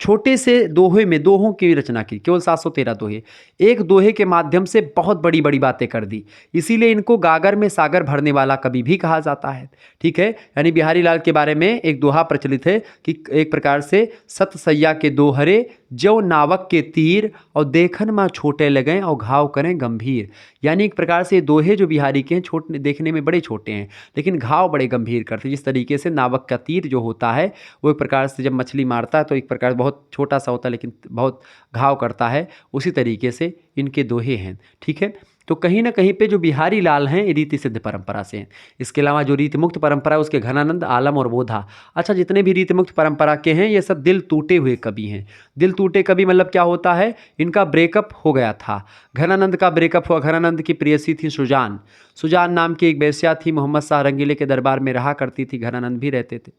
छोटे से दोहे में दोहों की रचना की, केवल 713 दोहे, एक दोहे के माध्यम से बहुत बड़ी बड़ी बातें कर दी, इसीलिए इनको गागर में सागर भरने वाला कवि भी कहा जाता है। ठीक है, यानी बिहारी लाल के बारे में एक दोहा प्रचलित है कि एक प्रकार से सतसैया के दोहरे जो नावक के तीर और देखन में छोटे लगें और घाव करें गंभीर। यानी एक प्रकार से दोहे जो बिहारी के हैं छोटे, देखने में बड़े छोटे हैं लेकिन घाव बड़े गंभीर करते हैं। जिस तरीके से नावक का तीर जो होता है वो एक प्रकार से जब मछली मारता है तो एक प्रकार बहुत छोटा सा होता है लेकिन बहुत घाव करता है, उसी तरीके से इनके दोहे हैं। ठीक है, तो कहीं ना कहीं पे जो बिहारी लाल हैं रीति सिद्ध परंपरा से हैं। इसके अलावा जो रीति मुक्त परंपरा है उसके घनानंद, आलम और बोधा। अच्छा, जितने भी रीति मुक्त परंपरा के हैं ये सब दिल टूटे हुए कवि हैं। दिल टूटे कवि मतलब क्या होता है? इनका ब्रेकअप हो गया था। घनानंद का ब्रेकअप हुआ। घनानंद की प्रेयसी थी सुजान। सुजान नाम की एक वेश्या थी, मोहम्मद शाह रंगीले के दरबार में रहा करती थी, घनानंद भी रहते थे।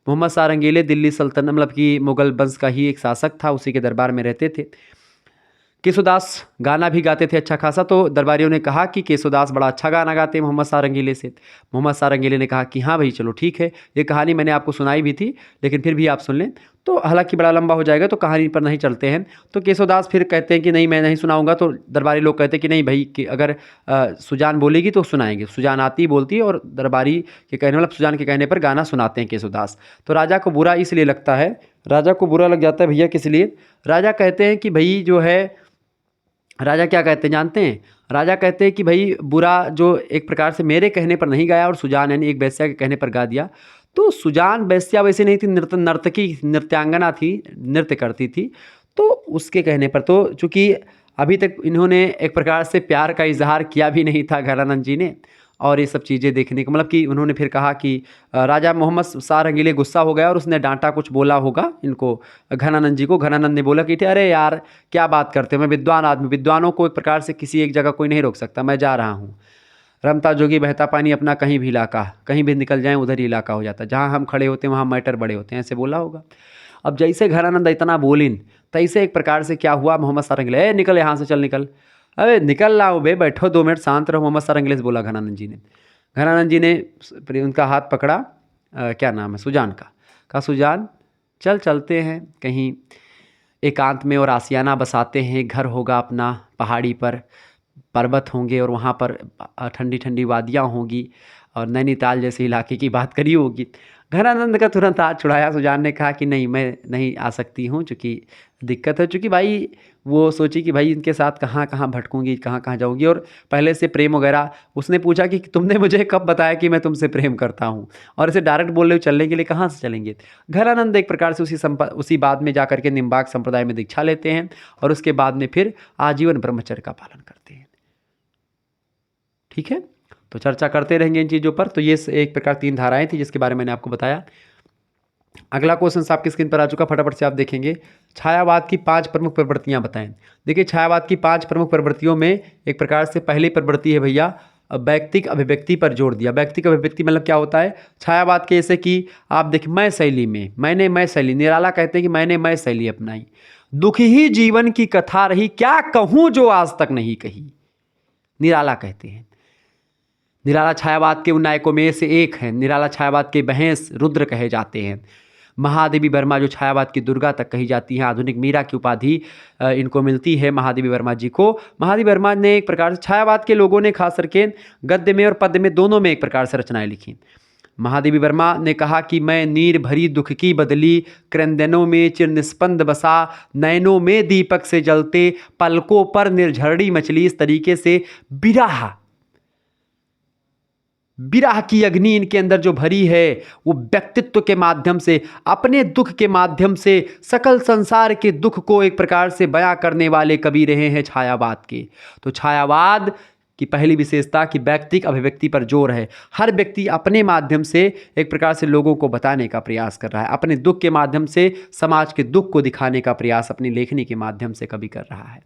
मोहम्मद शाह रंगीले दिल्ली सल्तनत मतलब कि मुगल वंश का ही एक शासक था, उसी के दरबार में रहते थे। केशवदास गाना भी गाते थे अच्छा खासा, तो दरबारियों ने कहा कि केशवदास बड़ा अच्छा गाना गाते हैं मोहम्मद शाह रंगीले से। मोहम्मद शाह रंगीले ने कहा कि हाँ भाई चलो ठीक है, ये कहानी मैंने आपको सुनाई भी थी लेकिन फिर भी आप सुन लें, तो हालांकि बड़ा लंबा हो जाएगा तो कहानी पर नहीं चलते हैं। तो केशवदास फिर कहते हैं कि नहीं मैं नहीं सुनाऊंगा, तो दरबारी लोग कहते हैं कि नहीं भाई कि अगर सुजान बोलेगी तो सुनाएंगे। सुजान आती बोलती है और दरबारी के कहने मतलब सुजान के कहने पर गाना सुनाते हैं केशवदास। तो राजा को बुरा इसलिए लगता है, राजा को बुरा लग जाता है भैया किस लिए? राजा कहते हैं कि भाई जो है, राजा क्या कहते हैं जानते हैं? राजा कहते हैं कि भाई बुरा जो एक प्रकार से मेरे कहने पर नहीं गाया और सुजान यानी एक वेश्या के कहने पर गा दिया। तो सुजान वेश्या वैसे नहीं थी, नर्तकी नृत्यांगना थी, नृत्य करती थी। तो उसके कहने पर, तो चूँकि अभी तक इन्होंने एक प्रकार से प्यार का इजहार किया भी नहीं था घनानंद जी ने, और ये सब चीज़ें देखने को मतलब कि उन्होंने फिर कहा कि राजा मोहम्मद शाह रंगीले गुस्सा हो गया और उसने डांटा, कुछ बोला होगा इनको घनानंद जी को। घनानंद ने बोला कि अरे यार क्या बात करते हो, मैं विद्वान आदमी, विद्वानों को एक प्रकार से किसी एक जगह कोई नहीं रोक सकता, मैं जा रहा हूँ। रमता जोगी बहता पानी अपना कहीं भी इलाका, कहीं भी निकल जाएँ उधर ही इलाका हो जाता है, जहाँ हम खड़े होते हैं वहाँ मैटर बड़े होते हैं, ऐसे बोला होगा। अब जैसे घनानंद इतना बोलिन तैसे एक प्रकार से क्या हुआ, मोहम्मद शाह रंगीले निकल यहाँ से, चल निकल। अरे निकल रहा हूँ बे, बैठो 2 मिनट शांत रहो। मोहम्मद सर इंग्लिश बोला घनानंद जी ने। घनानंद जी ने उनका हाथ पकड़ा, क्या नाम है, सुजान का। कहा सुजान चलते हैं कहीं एकांत में और आशियाना बसाते हैं, घर होगा अपना पहाड़ी पर, पर्वत होंगे और वहाँ पर ठंडी ठंडी वादियाँ होंगी और नैनीताल जैसे इलाके की बात करी होगी। घनानंद का तुरंत हाथ छुड़ाया। सुजान ने कहा कि नहीं, मैं नहीं आ सकती हूँ, चूँकि दिक्कत है। चूँकि भाई वो सोची कि भाई इनके साथ कहाँ कहाँ भटकूंगी, कहाँ कहाँ जाऊंगी, और पहले से प्रेम वगैरह। उसने पूछा कि तुमने मुझे कब बताया कि मैं तुमसे प्रेम करता हूँ, और इसे डायरेक्ट बोल रहे हो चलने के लिए, कहाँ से चलेंगे। घनानंद एक प्रकार से उसी बाद में जा करके निम्बार्क संप्रदाय में दीक्षा लेते हैं और उसके बाद में फिर आजीवन ब्रह्मचर्य का पालन करते हैं। ठीक है, तो चर्चा करते रहेंगे इन चीज़ों पर। तो ये एक प्रकार 3 धाराएं थी जिसके बारे में मैंने आपको बताया। अगला क्वेश्चन आपकी स्क्रीन पर आ चुका, फटाफट से आप देखेंगे। छायावाद की 5 प्रमुख प्रवृत्तियां बताएं। देखिए, छायावाद की 5 प्रमुख प्रवृत्तियों में एक प्रकार से पहली प्रवृत्ति है भैया, व्यक्तिक अभिव्यक्ति पर जोर दिया। व्यक्तिक अभिव्यक्ति मतलब क्या होता है? छायावाद के जैसे कि आप देखिए, मैं शैली में, मैं शैली, निराला कहते हैं कि मैं शैली अपनाई। दुखी ही जीवन की कथा रही, क्या कहूँ जो आज तक नहीं कही, निराला कहते हैं। निराला छायावाद के उन नायकों में से एक हैं। निराला छायावाद के भैंस रुद्र कहे जाते हैं। महादेवी वर्मा जो छायावाद की दुर्गा तक कही जाती हैं, आधुनिक मीरा की उपाधि इनको मिलती है महादेवी वर्मा जी को। महादेवी वर्मा ने एक प्रकार से छायावाद के लोगों ने खास करके गद्य में और पद्य में दोनों में एक प्रकार से रचनाएं लिखी। महादेवी वर्मा ने कहा कि मैं नीर भरी दुख की बदली, क्रंदनों में चिर निस्पंद बसा, नैनों में दीपक से जलते, पलकों पर निर्झरड़ी मछली। इस तरीके से विरह की अग्नि इनके अंदर जो भरी है, वो व्यक्तित्व के माध्यम से, अपने दुख के माध्यम से सकल संसार के दुख को एक प्रकार से बयां करने वाले कवि रहे हैं छायावाद के। तो छायावाद की पहली विशेषता कि व्यक्तिक अभिव्यक्ति पर जोर है। हर व्यक्ति अपने माध्यम से एक प्रकार से लोगों को बताने का प्रयास कर रहा है, अपने दुख के माध्यम से समाज के दुख को दिखाने का प्रयास अपनी लेखनी के माध्यम से कवि कर रहा है।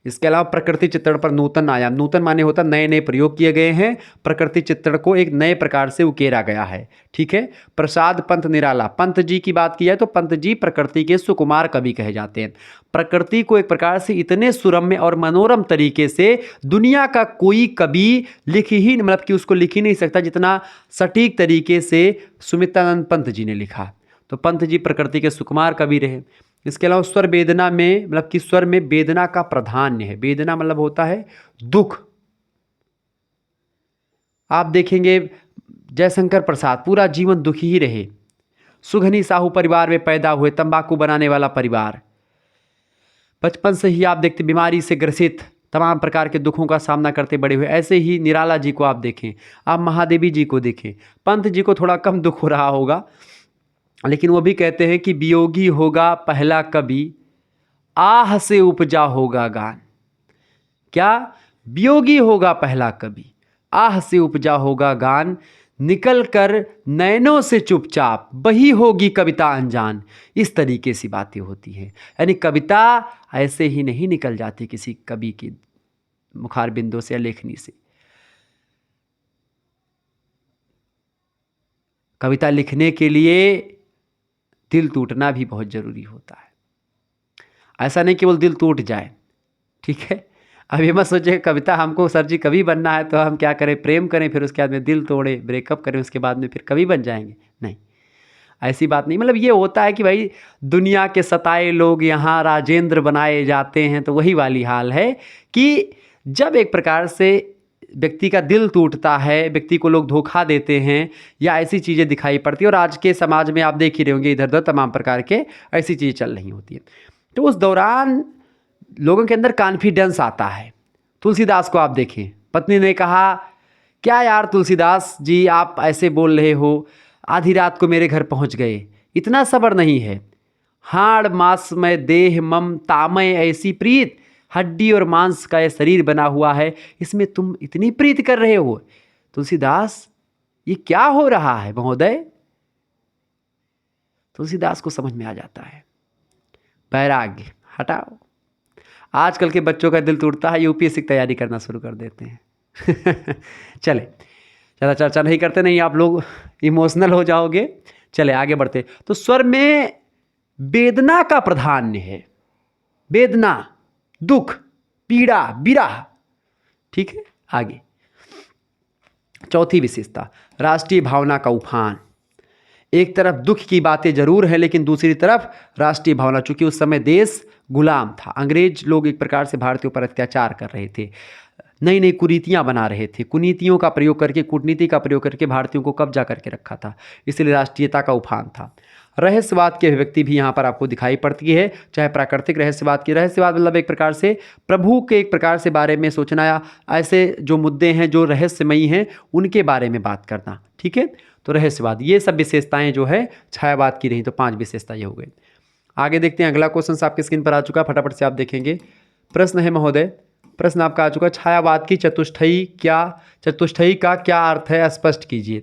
इसके अलावा प्रकृति चित्रण पर नूतन आयाम, नूतन माने होता नए नए प्रयोग किए गए हैं। प्रकृति चित्रण को एक नए प्रकार से उकेरा गया है। ठीक है, प्रसाद पंत निराला, पंत जी की बात की जाए तो पंत जी प्रकृति के सुकुमार कवि कहे जाते हैं। प्रकृति को एक प्रकार से इतने सुरम्य और मनोरम तरीके से दुनिया का कोई कवि लिख ही, मतलब कि उसको लिख ही नहीं सकता जितना सटीक तरीके से सुमित्रानंद पंत जी ने लिखा। तो पंत जी प्रकृति के सुकुमार कवि रहे। इसके अलावा स्वर वेदना में, मतलब कि स्वर में वेदना का प्राधान्य है। वेदना मतलब होता है दुख। आप देखेंगे जयशंकर प्रसाद पूरा जीवन दुखी ही रहे। सुघनी साहू परिवार में पैदा हुए, तंबाकू बनाने वाला परिवार। बचपन से ही आप देखते बीमारी से ग्रसित, तमाम प्रकार के दुखों का सामना करते बड़े हुए। ऐसे ही निराला जी को आप देखें, आप महादेवी जी को देखें। पंत जी को थोड़ा कम दुख हो रहा होगा, लेकिन वो भी कहते हैं कि वियोगी होगा पहला कवि, आह से उपजा होगा गान। क्या? वियोगी होगा पहला कवि, आह से उपजा होगा गान, निकल कर नैनों से चुपचाप बही होगी कविता अनजान। इस तरीके से बातें होती हैं। यानी कविता ऐसे ही नहीं निकल जाती किसी कवि की मुखार बिंदु से या लेखनी से। कविता लिखने के लिए दिल टूटना भी बहुत ज़रूरी होता है। ऐसा नहीं केवल दिल टूट जाए। ठीक है, अब ये मत सोचिए कविता हमको सर जी कवि बनना है तो हम क्या करें, प्रेम करें, फिर उसके बाद में दिल तोड़े, ब्रेकअप करें, उसके बाद में फिर कवि बन जाएंगे। नहीं, ऐसी बात नहीं। मतलब ये होता है कि भाई दुनिया के सताए लोग यहाँ राजेंद्र बनाए जाते हैं। तो वही वाली हाल है कि जब एक प्रकार से व्यक्ति का दिल टूटता है, व्यक्ति को लोग धोखा देते हैं या ऐसी चीज़ें दिखाई पड़ती है, और आज के समाज में आप देख ही रहे होंगे इधर उधर तमाम प्रकार के ऐसी चीज़ें चल रही होती है। तो उस दौरान लोगों के अंदर कॉन्फिडेंस आता है। तुलसीदास को आप देखें, पत्नी ने कहा क्या यार तुलसीदास जी आप ऐसे बोल रहे हो, आधी रात को मेरे घर पहुंच गए, इतना सब्र नहीं है। हाड़ मांस में देह मम तामय ऐसी प्रीत, हड्डी और मांस का यह शरीर बना हुआ है, इसमें तुम इतनी प्रीत कर रहे हो। तुलसीदास ये क्या हो रहा है महोदय? तुलसीदास को समझ में आ जाता है, वैराग्य हटाओ। आजकल के बच्चों का दिल टूटता है, यूपीएससी की तैयारी करना शुरू कर देते हैं। चले, ज़्यादा चर्चा नहीं करते, नहीं आप लोग इमोशनल हो जाओगे। चले आगे बढ़ते। तो स्वर में वेदना का प्राधान्य है, वेदना, दुख, पीड़ा, विरह। ठीक है, आगे चौथी विशेषता, राष्ट्रीय भावना का उफान। एक तरफ दुख की बातें जरूर है, लेकिन दूसरी तरफ राष्ट्रीय भावना, चूंकि उस समय देश गुलाम था, अंग्रेज लोग एक प्रकार से भारतीयों पर अत्याचार कर रहे थे, नई नई कुरीतियां बना रहे थे, कुनीतियों का प्रयोग करके, कूटनीति का प्रयोग करके भारतीयों को कब्जा करके रखा था, इसलिए राष्ट्रीयता का उफान था। रहस्यवाद की अभिव्यक्ति भी यहाँ पर आपको दिखाई पड़ती है, चाहे प्राकृतिक रहस्यवाद की, रहस्यवाद मतलब एक प्रकार से प्रभु के एक प्रकार से बारे में सोचना, या ऐसे जो मुद्दे हैं जो रहस्यमयी हैं उनके बारे में बात करना। ठीक है, तो रहस्यवाद, ये सब विशेषताएं जो है छायावाद की रही। तो 5 विशेषता ये हो गई। आगे देखते हैं, अगला क्वेश्चन आपकी स्क्रीन पर आ चुका, फटाफट से आप देखेंगे। प्रश्न है महोदय, प्रश्न आपका आ चुका, छायावाद की चतुष्टयी का क्या अर्थ है, स्पष्ट कीजिए।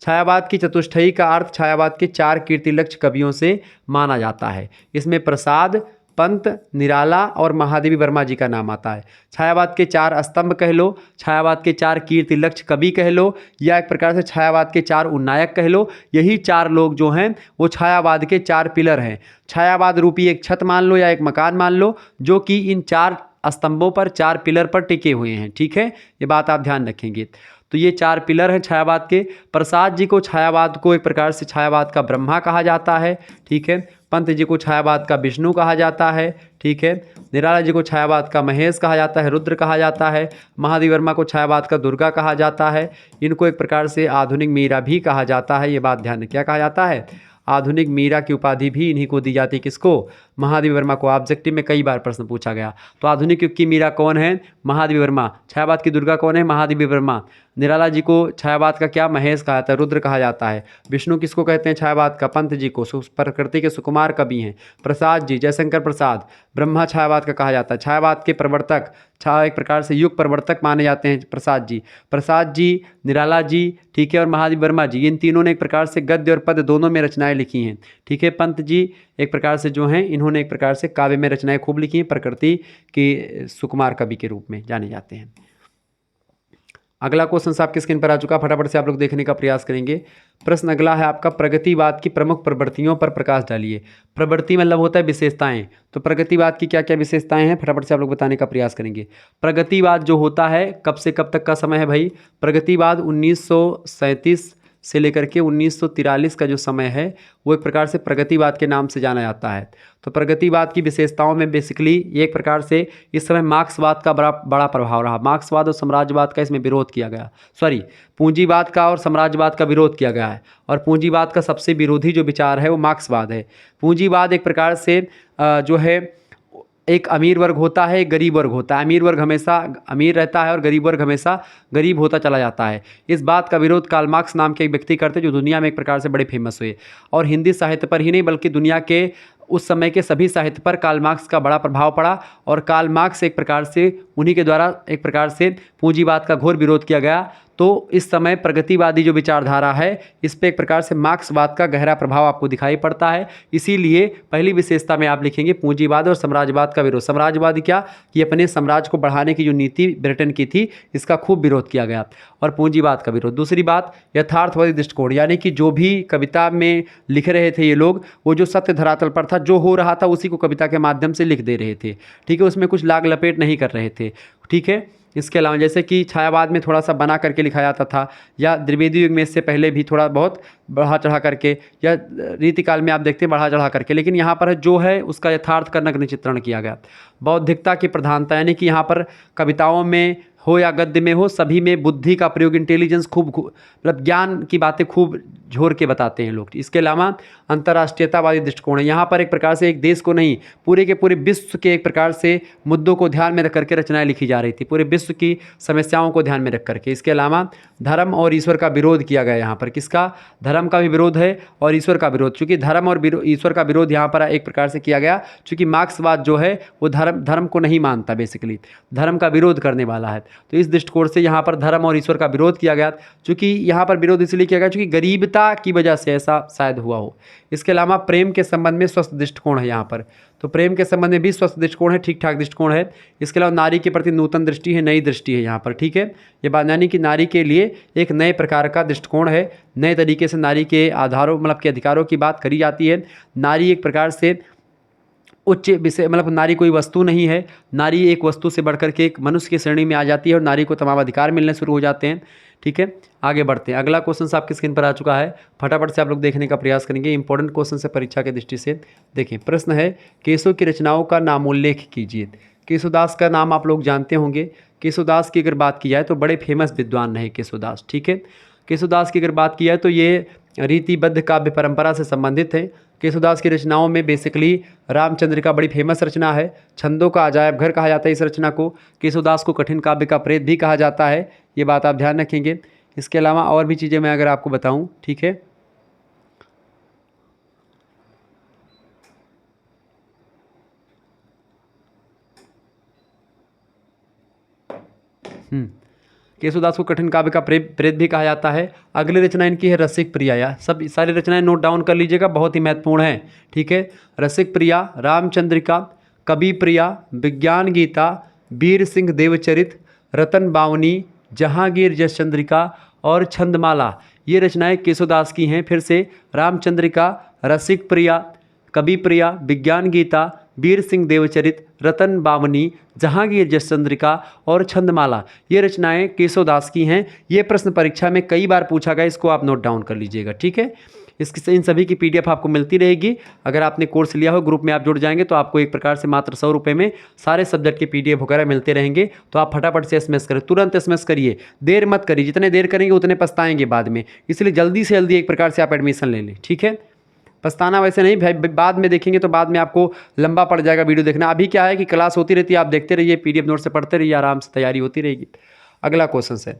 छायावाद की चतुष्टयी का अर्थ छायावाद के 4 कीर्तिलक्ष्य कवियों से माना जाता है। इसमें प्रसाद, पंत, निराला और महादेवी वर्मा जी का नाम आता है। छायावाद के 4 स्तंभ कह लो, छायावाद के 4 कीर्तिलक्ष्य कवि कह लो, या एक प्रकार से छायावाद के 4 उन्नायक कह लो। यही 4 लोग जो हैं वो छायावाद के 4 पिलर हैं। छायावाद रूपी एक छत मान लो या एक मकान मान लो, जो कि इन 4 स्तंभों पर, 4 पिलर पर टिके हुए हैं। ठीक है, ये बात आप ध्यान रखेंगे। तो ये 4 पिलर हैं छायावाद के। प्रसाद जी को छायावाद को एक प्रकार से छायावाद का ब्रह्मा कहा जाता है। ठीक है, पंत जी को छायावाद का विष्णु कहा जाता है। ठीक है, निराला जी को छायावाद का महेश कहा जाता है, रुद्र कहा जाता है। महादेवी वर्मा को छायावाद का दुर्गा कहा जाता है। इनको एक प्रकार से आधुनिक मीरा भी कहा जाता है। ये बात ध्यान रखें, क्या कहा जाता है, आधुनिक मीरा की उपाधि भी इन्हीं को दी जाती है। किसको, महादेवी वर्मा को। ऑब्जेक्टिव में कई बार प्रश्न पूछा गया। तो आधुनिक युग की मीरा कौन है, महादेवी वर्मा। छायावाद की दुर्गा कौन है, महादेवी वर्मा। निराला जी को छायावाद का क्या, महेश कहा जाता है, रुद्र कहा जाता है। विष्णु किसको कहते हैं, छायावाद का, पंत जी को, प्रकृति के सुकुमार कवि हैं। प्रसाद जी, जयशंकर प्रसाद, ब्रह्मा छायावाद का कहा जाता है। छायावाद के प्रवर्तक, एक प्रकार से युग प्रवर्तक माने जाते हैं प्रसाद जी, निराला जी, ठीक है, और महादेवी वर्मा जी। इन तीनों ने एक प्रकार से गद्य और पद्य दोनों में रचनाएं लिखी हैं। ठीक है, पंत जी एक प्रकार से जो हैं, इन्होंने एक प्रकार से काव्य में रचनाएं खूब लिखी हैं, प्रकृति के सुकुमार कवि के रूप में जाने जाते हैं। अगला क्वेश्चन आपकी स्क्रीन पर आ चुका, फटाफट से आप लोग देखने का प्रयास करेंगे। प्रश्न अगला है आपका, प्रगतिवाद की प्रमुख प्रवृत्तियों पर प्रकाश डालिए। प्रवृत्ति मतलब होता है विशेषताएं, तो प्रगतिवाद की क्या क्या विशेषताएं हैं, फटाफट से आप लोग बताने का प्रयास करेंगे। प्रगतिवाद जो होता है, कब से कब तक का समय है भाई, प्रगतिवाद 1937 से लेकर के 1943 का जो समय है वो एक प्रकार से प्रगतिवाद के नाम से जाना जाता है। तो प्रगतिवाद की विशेषताओं में बेसिकली ये एक प्रकार से इस समय मार्क्सवाद का बड़ा प्रभाव रहा। मार्क्सवाद और साम्राज्यवाद का इसमें विरोध किया गया, पूंजीवाद का और साम्राज्यवाद का विरोध किया गया है। और पूंजीवाद का सबसे विरोधी जो विचार है वो मार्क्सवाद है। पूंजीवाद एक प्रकार से जो है, एक अमीर वर्ग होता है, एक गरीब वर्ग होता है। अमीर वर्ग हमेशा अमीर रहता है और गरीब वर्ग हमेशा गरीब होता चला जाता है। इस बात का विरोध कार्ल मार्क्स नाम के एक व्यक्ति करते, जो दुनिया में एक प्रकार से बड़े फेमस हुए, और हिंदी साहित्य पर ही नहीं बल्कि दुनिया के उस समय के सभी साहित्य पर कार्ल मार्क्स का बड़ा प्रभाव पड़ा। और कार्ल मार्क्स एक प्रकार से उन्हीं के द्वारा एक प्रकार से पूंजीवाद का घोर विरोध किया गया। तो इस समय प्रगतिवादी जो विचारधारा है, इस पर एक प्रकार से मार्क्सवाद का गहरा प्रभाव आपको दिखाई पड़ता है। इसीलिए पहली विशेषता में आप लिखेंगे पूंजीवाद और साम्राज्यवाद का विरोध। साम्राज्यवादी क्या, कि अपने साम्राज्य को बढ़ाने की जो नीति ब्रिटेन की थी, इसका खूब विरोध किया गया। और पूंजीवाद का विरोध। दूसरी बात, यथार्थवादी दृष्टिकोण, यानी कि जो भी कविता में लिख रहे थे ये लोग, वो जो सत्य धरातल पर था, जो हो रहा था उसी को कविता के माध्यम से लिख दे रहे थे। ठीक है, उसमें कुछ लाग लपेट नहीं कर रहे थे। ठीक है, इसके अलावा जैसे कि छायावाद में थोड़ा सा बना करके लिखा जाता था, या द्विवेदी युग में इससे पहले भी थोड़ा बहुत बढ़ा चढ़ा करके, या रीतिकाल में आप देखते हैं बढ़ा चढ़ा करके, लेकिन यहाँ पर जो है उसका यथार्थ का नग्न चित्रण किया गया। बौद्धिकता की प्रधानता, यानी कि यहाँ पर कविताओं में हो या गद्य में हो, सभी में बुद्धि का प्रयोग, इंटेलिजेंस खूब मतलब ज्ञान की बातें खूब झोर के बताते हैं लोग। इसके अलावा अंतर्राष्ट्रीयतावादी दृष्टिकोण है। यहाँ पर एक प्रकार से एक देश को नहीं, पूरे के पूरे विश्व के एक प्रकार से मुद्दों को ध्यान में रख करके रचनाएं लिखी जा रही थी, पूरे विश्व की समस्याओं को ध्यान में रख करके। इसके अलावा धर्म और ईश्वर का विरोध किया गया यहाँ पर। किसका, धर्म का भी विरोध है और ईश्वर का विरोध। चूँकि धर्म और ईश्वर का विरोध यहाँ पर एक प्रकार से किया गया, चूँकि मार्क्सवाद जो है वो धर्म को नहीं मानता, बेसिकली धर्म का विरोध करने वाला है। तो इस दृष्टिकोण से यहाँ पर धर्म और ईश्वर का विरोध किया गया। चूँकि यहाँ पर विरोध इसलिए किया गया चूँकि गरीबता की वजह से ऐसा शायद हुआ हो। इसके अलावा प्रेम के संबंध में स्वस्थ दृष्टिकोण है यहाँ पर, तो प्रेम के संबंध में भी स्वस्थ दृष्टिकोण है, ठीक ठाक दृष्टिकोण है। इसके अलावा नारी के प्रति नूतन दृष्टि है, नई दृष्टि है यहाँ पर। ठीक है, ये बात यानी कि नारी के लिए एक नए प्रकार का दृष्टिकोण है, नए तरीके से नारी के आधारों मतलब के अधिकारों की बात करी जाती है। नारी एक प्रकार से उच्च विषय मतलब नारी कोई वस्तु नहीं है, नारी एक वस्तु से बढ़कर के एक मनुष्य की श्रेणी में आ जाती है और नारी को तमाम अधिकार मिलने शुरू हो जाते हैं। ठीक है, आगे बढ़ते हैं। अगला क्वेश्चन आपकी स्क्रीन पर आ चुका है, फटाफट से आप लोग देखने का प्रयास करेंगे। इंपॉर्टेंट क्वेश्चन से परीक्षा की दृष्टि से देखें। प्रश्न है, केशव की रचनाओं का नामोल्लेख कीजिए। केशवदास का नाम आप लोग जानते होंगे। केशवदास की अगर बात की जाए तो बड़े फेमस विद्वान रहे केशवदास। ठीक है, केशवदास की अगर बात की जाए तो ये रीतिबद्ध काव्य परंपरा से संबंधित है। केशवदास की रचनाओं में बेसिकली रामचंद्रिका बड़ी फेमस रचना है। छंदों का अजायब घर कहा जाता है इस रचना को। केशवदास को कठिन काव्य का प्रेत भी कहा जाता है, ये बात आप ध्यान रखेंगे। इसके अलावा और भी चीज़ें मैं अगर आपको बताऊं, ठीक है, केशवदास को कठिन काव्य का प्रेत भी कहा जाता है। अगली रचना इनकी है रसिक प्रिया। या सब सारी रचनाएं नोट डाउन कर लीजिएगा, बहुत ही महत्वपूर्ण है। ठीक है, रसिक प्रिया, रामचंद्रिका, कवि प्रिया, विज्ञान गीता, वीर सिंह देवचरित, रतन बावनी, जहांगीर जस चंद्रिका और छंदमाला, ये रचनाएं केशवदास की हैं। फिर से रामचंद्रिका, रसिक प्रिया, कवि प्रिया, विज्ञान गीता, वीर सिंह देवचरित, रतन बावनी, जहांगीर जस चंद्रिका और छंदमाला, ये रचनाएं केशवदास की हैं। ये प्रश्न परीक्षा में कई बार पूछा गया, इसको आप नोट डाउन कर लीजिएगा। ठीक है, इसकी इन सभी की पीडीएफ आपको मिलती रहेगी। अगर आपने कोर्स लिया हो, ग्रुप में आप जुड़ जाएंगे तो आपको एक प्रकार से मात्र 100 रुपये में सारे सब्जेक्ट के पीडीएफ वगैरह मिलते रहेंगे। तो आप फटाफट से एसएमएस करें, तुरंत एसएमएस करिए, देर मत करिए। जितने देर करेंगे उतने पछताएंगे बाद में, इसलिए जल्दी से जल्दी एक प्रकार से आप एडमिशन ले लें। ठीक है, पछताना वैसे नहीं भाई, बाद में देखेंगे तो बाद में आपको लंबा पड़ जाएगा वीडियो देखना। अभी क्या है कि क्लास होती रहती है, आप देखते रहिए, पीडीएफ नोट से पढ़ते रहिए, आराम से तैयारी होती रहेगी। अगला क्वेश्चन है,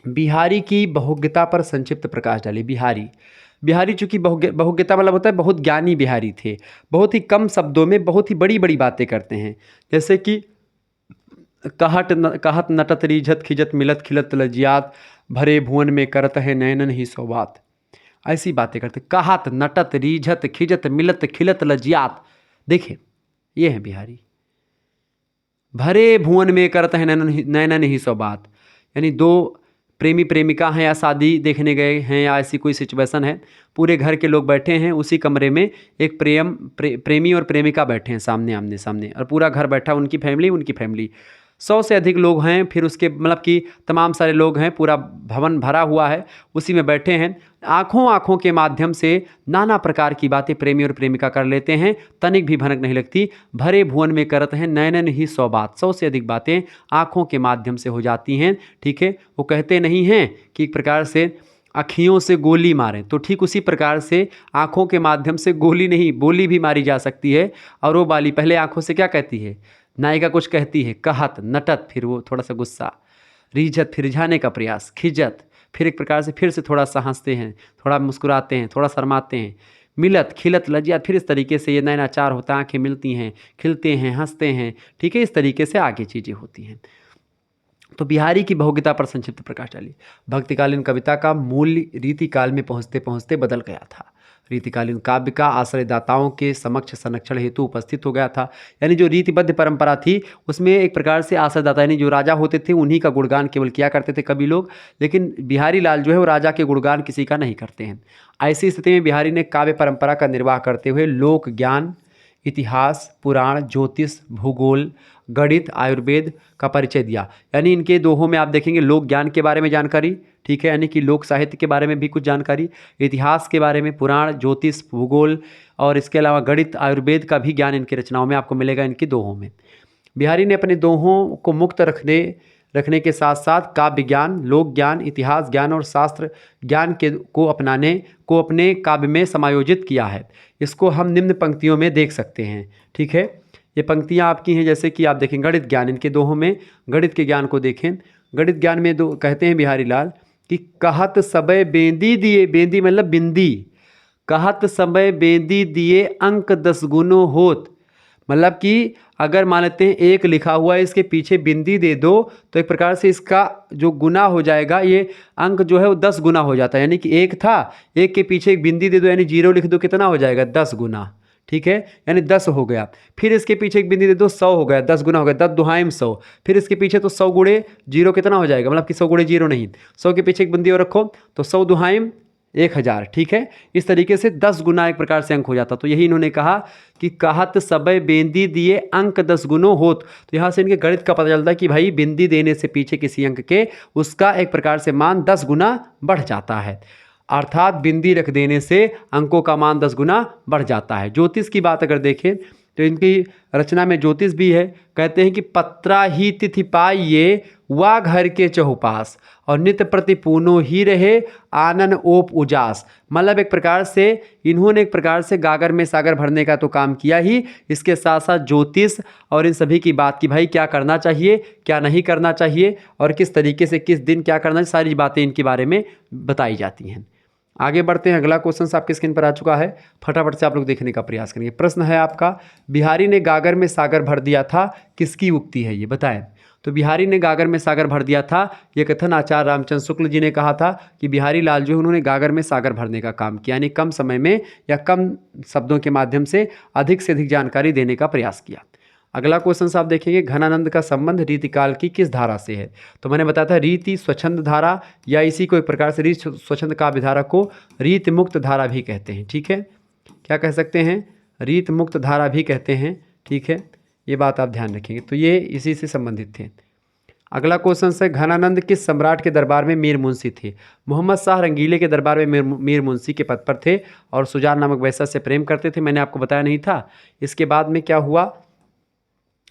बिहारी की बहुज्ञता पर संक्षिप्त प्रकाश डालिए। बिहारी चूंकि बहुज्ञता मतलब होता है बहुत ज्ञानी बिहारी थे, बहुत ही कम शब्दों में बहुत ही बड़ी बड़ी बातें करते हैं। जैसे कि कहत नटत रीझत खिजत मिलत खिलत लजियात, भरे भुवन में करत है नैनन ही सौबात। ऐसी बातें करते, कहत नटत रीझत खिजत मिलत खिलत लजियात। देखिए ये है बिहारी। भरे भुवन में करत है नैनन ही सौबात, यानी दो प्रेमी प्रेमिका हैं या शादी देखने गए हैं या ऐसी कोई सिचुएशन है, पूरे घर के लोग बैठे हैं उसी कमरे में, एक प्रेमी और प्रेमिका बैठे हैं सामने आमने सामने, और पूरा घर बैठा, उनकी फैमिली 100 से अधिक लोग हैं। फिर उसके मतलब कि तमाम सारे लोग हैं, पूरा भवन भरा हुआ है, उसी में बैठे हैं। आँखों के माध्यम से नाना प्रकार की बातें प्रेमी और प्रेमिका कर लेते हैं, तनिक भी भनक नहीं लगती। भरे भुवन में करत हैं नैनन ही 100 बात, 100 से अधिक बातें आँखों के माध्यम से हो जाती हैं। ठीक है, वो कहते नहीं हैं कि एक प्रकार से अखियों से गोली मारें, तो ठीक उसी प्रकार से आँखों के माध्यम से गोली नहीं बोली भी मारी जा सकती है। और वो बाली पहले आँखों से क्या कहती है, नायिका कुछ कहती है, कहत नटत, फिर वो थोड़ा सा गुस्सा, रीझत फिर रिझाने का प्रयास, खिजत फिर एक प्रकार से फिर से थोड़ा सा हंसते हैं, थोड़ा मुस्कुराते हैं, थोड़ा शर्माते हैं, मिलत खिलत लजियात, फिर इस तरीके से ये नैनाचार होता है, आँखें मिलती हैं, खिलते हैं, हंसते हैं। ठीक है, इस तरीके से आगे चीज़ें होती हैं। तो बिहारी की बहुज्ञता पर संक्षिप्त प्रकाश डालिए। भक्तिकालीन कविता का मूल्य रीतिकाल में पहुँचते पहुँचते बदल गया था। रीतिकालीन काव्य का आश्रयदाताओं के समक्ष संरक्षण हेतु उपस्थित हो गया था। यानी जो रीतिबद्ध परंपरा थी उसमें एक प्रकार से आश्रयदाता यानी जो राजा होते थे उन्हीं का गुणगान केवल किया करते थे कवि लोग, लेकिन बिहारी लाल जो है वो राजा के गुणगान किसी का नहीं करते हैं। ऐसी स्थिति में बिहारी ने काव्य परंपरा का निर्वाह करते हुए लोक ज्ञान, इतिहास, पुराण, ज्योतिष, भूगोल, गणित, आयुर्वेद का परिचय दिया। यानी इनके दोहों में आप देखेंगे लोक ज्ञान के बारे में जानकारी, ठीक है, यानी कि लोक साहित्य के बारे में भी कुछ जानकारी, इतिहास के बारे में, पुराण, ज्योतिष, भूगोल और इसके अलावा गणित, आयुर्वेद का भी ज्ञान इनकी रचनाओं में आपको मिलेगा। इनकी दोहों में बिहारी ने अपने दोहों को मुक्त रखने के साथ साथ काव्य ज्ञान, लोक ज्ञान, इतिहास ज्ञान और शास्त्र ज्ञान को अपने काव्य में समायोजित किया है। इसको हम निम्न पंक्तियों में देख सकते हैं। ठीक है, ये पंक्तियाँ आपकी हैं, जैसे कि आप देखें गणित ज्ञान, इनके दोहों में गणित के ज्ञान को देखें। गणित ज्ञान में दो कहते हैं बिहारी लाल कि कहत सबय बेंदी दिए, बेंदी मतलब बिंदी, कहत समय बेंदी दिए अंक 10 गुनो होत, मतलब कि अगर मान लेते हैं 1 लिखा हुआ है, इसके पीछे बिंदी दे दो तो एक प्रकार से इसका जो गुना हो जाएगा, ये अंक जो है वो 10 गुना हो जाता है। यानी कि 1 था, 1 के पीछे एक बिंदी दे दो यानी 0 लिख दो, कितना हो जाएगा 10 गुना। ठीक है, यानी 10 हो गया। फिर इसके पीछे एक बिंदी दे दो, 100 हो गया, 10 गुना हो गया, 10 दुहाइम 100। फिर इसके पीछे तो 100 गुणे 0 कितना हो जाएगा, मतलब कि 100 गुणे 0 नहीं, 100 के पीछे एक बिंदी और रखो तो 100 दुहाइम 1000, ठीक है। इस तरीके से 10 गुना एक प्रकार से अंक हो जाता। तो यही इन्होंने कहा कि कहत सबे बेंदी दिए अंक 10 गुनो होत। तो यहाँ से इनके गणित का पता चलता है कि भाई बिंदी देने से पीछे किसी अंक के उसका एक प्रकार से मान 10 गुना बढ़ जाता है, अर्थात बिंदी रख देने से अंकों का मान 10 गुना बढ़ जाता है। ज्योतिष की बात अगर देखें तो इनकी रचना में ज्योतिष भी है। कहते हैं कि पत्रा ही तिथि पाइये वा घर के चहुपास, और नित्य प्रति पूनो ही रहे आनन ओप उजास। मतलब एक प्रकार से इन्होंने एक प्रकार से गागर में सागर भरने का तो काम किया ही, इसके साथ साथ ज्योतिष और इन सभी की बात की भाई क्या करना चाहिए क्या नहीं करना चाहिए और किस तरीके से किस दिन क्या करना चाहिए, सारी बातें इनके बारे में बताई जाती हैं। आगे बढ़ते हैं। अगला क्वेश्चन आपके स्क्रीन पर आ चुका है, फटाफट से आप लोग देखने का प्रयास करेंगे। प्रश्न है आपका, बिहारी ने गागर में सागर भर दिया था, किसकी उक्ति है ये बताएं। तो बिहारी ने गागर में सागर भर दिया था, ये कथन आचार्य रामचंद्र शुक्ल जी ने कहा था कि बिहारी लाल जो उन्होंने गागर में सागर भरने का काम किया, यानी कम समय में या कम शब्दों के माध्यम से अधिक जानकारी देने का प्रयास किया। अगला क्वेश्चन आप देखेंगे, घनानंद का संबंध रीतिकाल की किस धारा से है। तो मैंने बताया था रीति स्वच्छंद धारा या इसी को एक प्रकार से रीति स्वच्छंद काव्य धारा को रीत मुक्त धारा भी कहते हैं, ठीक है। क्या कह सकते हैं, रीत मुक्त धारा भी कहते हैं, ठीक है। ये बात आप ध्यान रखेंगे। तो ये इसी से संबंधित थे। अगला क्वेश्चन है, घनानंद किस सम्राट के दरबार में मीर मुंशी थे। मोहम्मद शाह रंगीले के दरबार में मीर मुंशी के पद पर थे और सुजान नामक वैसा से प्रेम करते थे, मैंने आपको बताया नहीं था। इसके बाद में क्या हुआ,